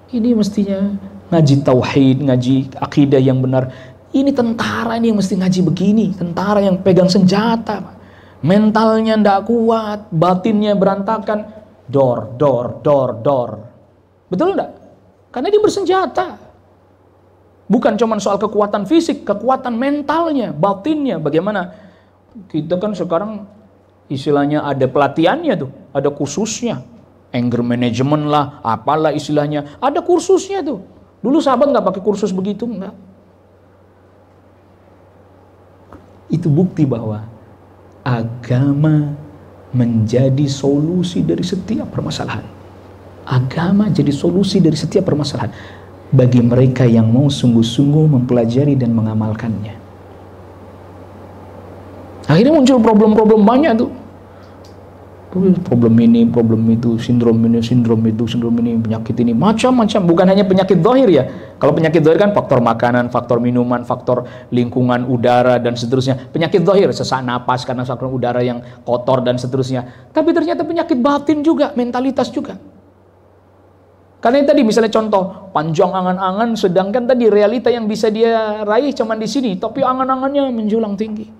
Ini mestinya ngaji tauhid, ngaji akidah yang benar. Ini tentara ini yang mesti ngaji begini. Tentara yang pegang senjata, mentalnya ndak kuat, batinnya berantakan. Dor. Betul ndak? Karena dia bersenjata. Bukan cuma soal kekuatan fisik, kekuatan mentalnya, batinnya. Bagaimana? Kita kan sekarang istilahnya ada pelatihannya tuh, ada khususnya. Anger management lah, apalah istilahnya, ada kursusnya tuh. Dulu sahabat nggak pakai kursus begitu, enggak. Itu bukti bahwa agama menjadi solusi dari setiap permasalahan. Agama jadi solusi dari setiap permasalahan bagi mereka yang mau sungguh-sungguh mempelajari dan mengamalkannya. Akhirnya muncul problem-problem banyak tuh. Problem ini, problem itu, sindrom ini, penyakit ini, macam-macam. Bukan hanya penyakit zahir ya. Kalau penyakit zahir kan faktor makanan, faktor minuman, faktor lingkungan udara dan seterusnya. Penyakit zahir, sesak napas karena saluran udara yang kotor dan seterusnya. Tapi ternyata penyakit batin juga, mentalitas juga. Karena tadi misalnya contoh, panjang angan-angan, sedangkan tadi realita yang bisa dia raih cuman di sini, tapi angan-angannya menjulang tinggi.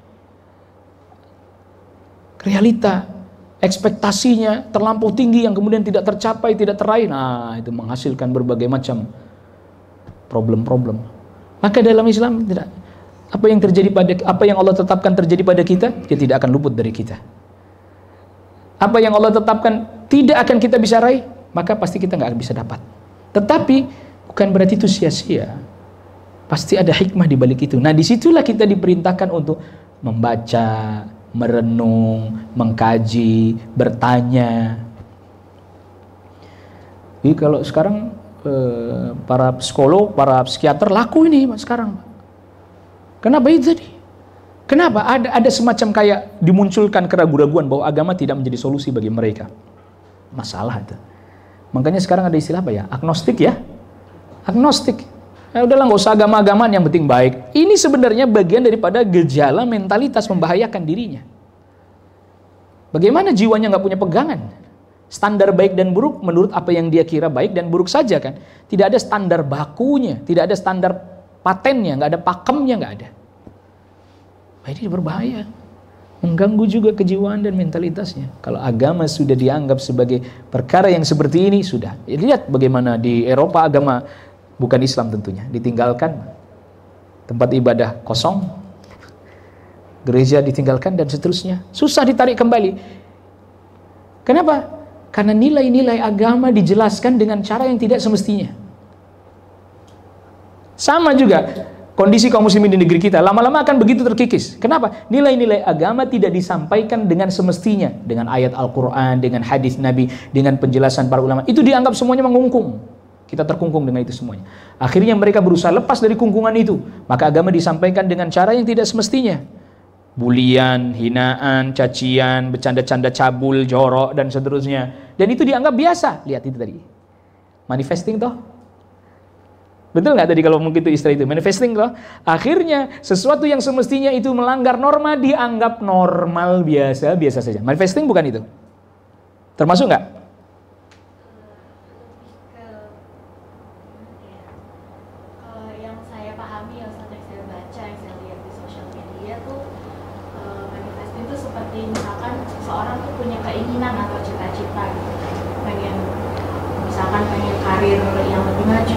Realita ekspektasinya terlampau tinggi yang kemudian tidak tercapai, tidak teraih. Nah, itu menghasilkan berbagai macam problem-problem. Maka dalam Islam tidak, apa yang Allah tetapkan terjadi pada kita, dia tidak akan luput dari kita. Apa yang Allah tetapkan tidak akan kita bisa raih, maka pasti kita nggak akan bisa dapat. Tetapi bukan berarti itu sia-sia. Pasti ada hikmah di balik itu. Nah, disitulah kita diperintahkan untuk membaca, merenung, mengkaji, bertanya. Jadi kalau sekarang para psikolog, para psikiater laku ini sekarang. Kenapa itu tadi? Kenapa ada semacam kayak dimunculkan keraguan-raguan bahwa agama tidak menjadi solusi bagi mereka? Masalah itu. Makanya sekarang ada istilah apa ya? Agnostik ya? Agnostik. Ya udahlah, nggak usah agama-agamaan, yang penting baik. Ini sebenarnya bagian daripada gejala mentalitas membahayakan dirinya. Bagaimana jiwanya nggak punya pegangan? Standar baik dan buruk menurut apa yang dia kira baik dan buruk saja kan? Tidak ada standar bakunya, tidak ada standar patennya, nggak ada pakemnya, nggak ada. Nah, ini berbahaya, mengganggu juga kejiwaan dan mentalitasnya. Kalau agama sudah dianggap sebagai perkara yang seperti ini, sudah. Ya, lihat bagaimana di Eropa agama bukan Islam tentunya ditinggalkan, tempat ibadah kosong, gereja ditinggalkan dan seterusnya, susah ditarik kembali. Kenapa? Karena nilai-nilai agama dijelaskan dengan cara yang tidak semestinya. Sama juga kondisi kaum muslimin di negeri kita, lama-lama akan begitu terkikis. Kenapa? Nilai-nilai agama tidak disampaikan dengan semestinya, dengan ayat Al-Quran, dengan hadis Nabi, dengan penjelasan para ulama. Itu dianggap semuanya mengungkung. Kita terkungkung dengan itu semuanya. Akhirnya mereka berusaha lepas dari kungkungan itu. Maka agama disampaikan dengan cara yang tidak semestinya. Bulian, hinaan, cacian, bercanda-canda cabul, jorok, dan seterusnya. Dan itu dianggap biasa. Lihat itu tadi. Manifesting toh. Betul nggak tadi kalau mungkin itu istilah itu? Manifesting toh. Akhirnya sesuatu yang semestinya itu melanggar norma dianggap normal, biasa saja. Manifesting bukan itu? Termasuk nggak?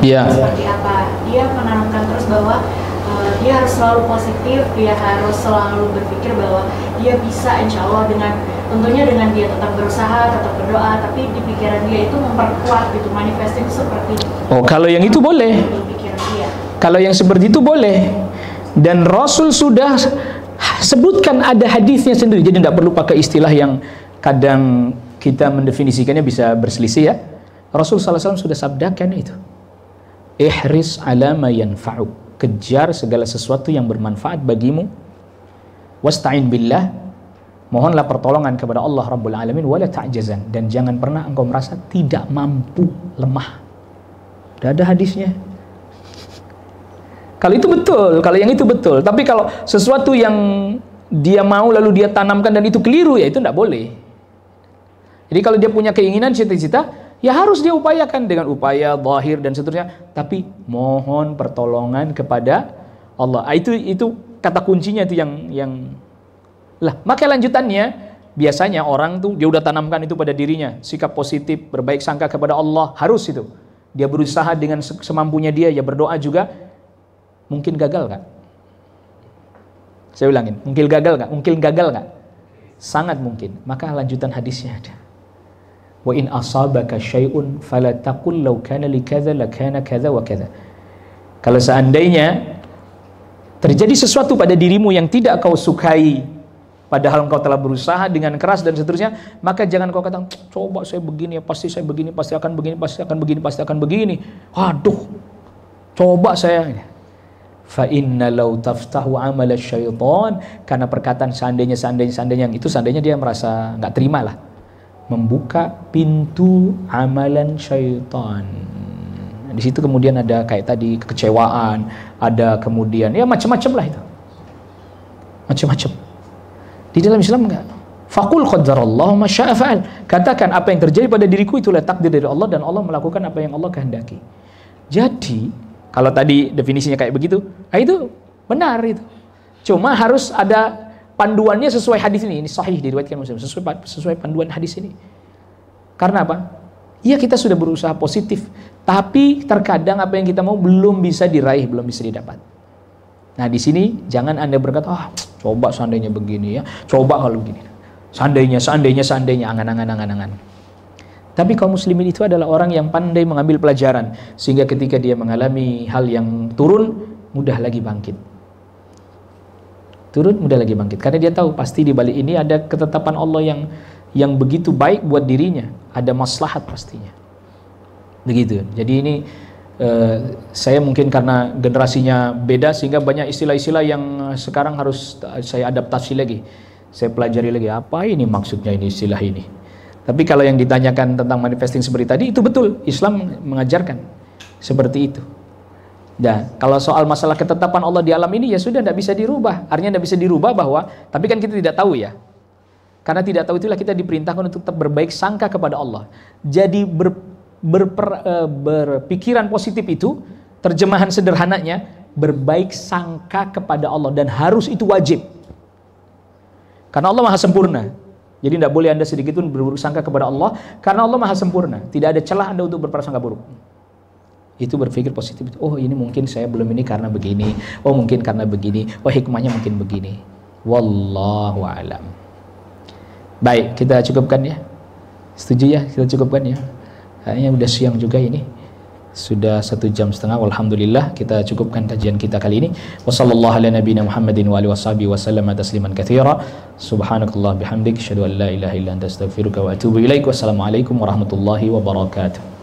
Yeah. Seperti apa, dia menanamkan terus bahwa dia harus selalu positif, dia harus selalu berpikir bahwa dia bisa, insya Allah, tentunya dengan dia tetap berusaha, tetap berdoa, tapi di pikiran dia itu memperkuat gitu, manifesting seperti itu. Oh, kalau yang itu boleh. Kalau yang seperti itu boleh. Dan Rasul sudah sebutkan, ada hadisnya sendiri, jadi tidak perlu pakai istilah yang kadang kita mendefinisikannya bisa berselisih ya. Rasul SAW sudah sabdakan itu. Ihris ala ma yanfa'uk. Kejar segala sesuatu yang bermanfaat bagimu. Wasta'in billah. Mohonlah pertolongan kepada Allah Rabbul Alamin. Wala ta'jazan. Dan jangan pernah engkau merasa tidak mampu, lemah. Udah ada hadisnya. Kalau itu betul, kalau yang itu betul. Tapi kalau sesuatu yang dia mau lalu dia tanamkan dan itu keliru, ya itu tidak boleh. Jadi kalau dia punya keinginan, cita-cita, ya harus dia upayakan dengan upaya zahir dan seterusnya. Tapi mohon pertolongan kepada Allah. Itu kata kuncinya itu yang lah. Maka lanjutannya biasanya orang tuh dia udah tanamkan itu pada dirinya, sikap positif, berbaik sangka kepada Allah, harus itu. Dia berusaha dengan semampunya dia, ya berdoa juga. Mungkin gagal nggak? Saya ulangin, mungkin gagal nggak? Mungkin gagal nggak? Sangat mungkin. Maka lanjutan hadisnya ada. Wa in asabaka syai'un fala taqul law kana li kadza la kana kadza wa kadza. Kalau seandainya terjadi sesuatu pada dirimu yang tidak kau sukai, padahal engkau telah berusaha dengan keras dan seterusnya, maka jangan kau katakan, coba saya begini, pasti saya begini, pasti akan begini, pasti akan begini, pasti akan begini. Aduh, coba saya. Fa inna law taftahu amal syaitan, karena perkataan seandainya yang itu seandainya dia merasa nggak terima lah, membuka pintu amalan syaitan. Di situ kemudian ada kayak tadi kekecewaan, ada kemudian ya macam-macam lah itu, macam-macam. Di dalam Islam enggak. Faqul qaddarallahu ma syaa fa'al. Katakan apa yang terjadi pada diriku itulah takdir dari Allah dan Allah melakukan apa yang Allah kehendaki. Jadi kalau tadi definisinya kayak begitu, itu benar itu. Cuma harus ada panduannya sesuai hadis ini. Ini sahih diriwayatkan Muslim, sesuai panduan hadis ini. Karena apa? Iya, kita sudah berusaha positif, tapi terkadang apa yang kita mau belum bisa diraih, belum bisa didapat. Nah, di sini jangan Anda berkata, coba seandainya begini ya, coba kalau begini. Seandainya, angan-angan. Tapi kaum muslimin itu adalah orang yang pandai mengambil pelajaran, sehingga ketika dia mengalami hal yang turun, mudah lagi bangkit. Karena dia tahu pasti di balik ini ada ketetapan Allah yang begitu baik buat dirinya, ada maslahat pastinya. Begitu. Jadi ini saya mungkin karena generasinya beda sehingga banyak istilah-istilah yang sekarang harus saya adaptasi lagi. Saya pelajari lagi apa ini maksudnya ini istilah ini. Tapi kalau yang ditanyakan tentang manifesting seperti tadi, itu betul, Islam mengajarkan seperti itu. Nah, kalau soal masalah ketetapan Allah di alam ini, ya sudah, tidak bisa dirubah. Artinya tidak bisa dirubah bahwa, tapi kan kita tidak tahu ya. Karena tidak tahu itulah kita diperintahkan untuk tetap berbaik sangka kepada Allah. Jadi berpikiran positif itu, terjemahan sederhananya, berbaik sangka kepada Allah. Dan harus itu wajib. Karena Allah maha sempurna. Jadi tidak boleh Anda sedikit pun berburuk sangka kepada Allah, karena Allah maha sempurna. Tidak ada celah Anda untuk berprasangka buruk. Itu berpikir positif. Oh, ini mungkin saya belum ini karena begini. Oh, mungkin karena begini. Oh, hikmahnya mungkin begini. Wallahu a'lam. Baik, kita cukupkan ya. Setuju ya? Kita cukupkan ya. Kayaknya udah siang juga ini. Sudah 1,5 jam. Alhamdulillah, kita cukupkan kajian kita kali ini. Wassallallahu ala nabiyina Muhammadin wa alihi washabihi wasallam tasliman katsira. Subhanakallah bihamdik, asyhadu an la ilaha illa anta astaghfiruka wa atubu ilaik. Wassalamualaikum warahmatullahi wabarakatuh.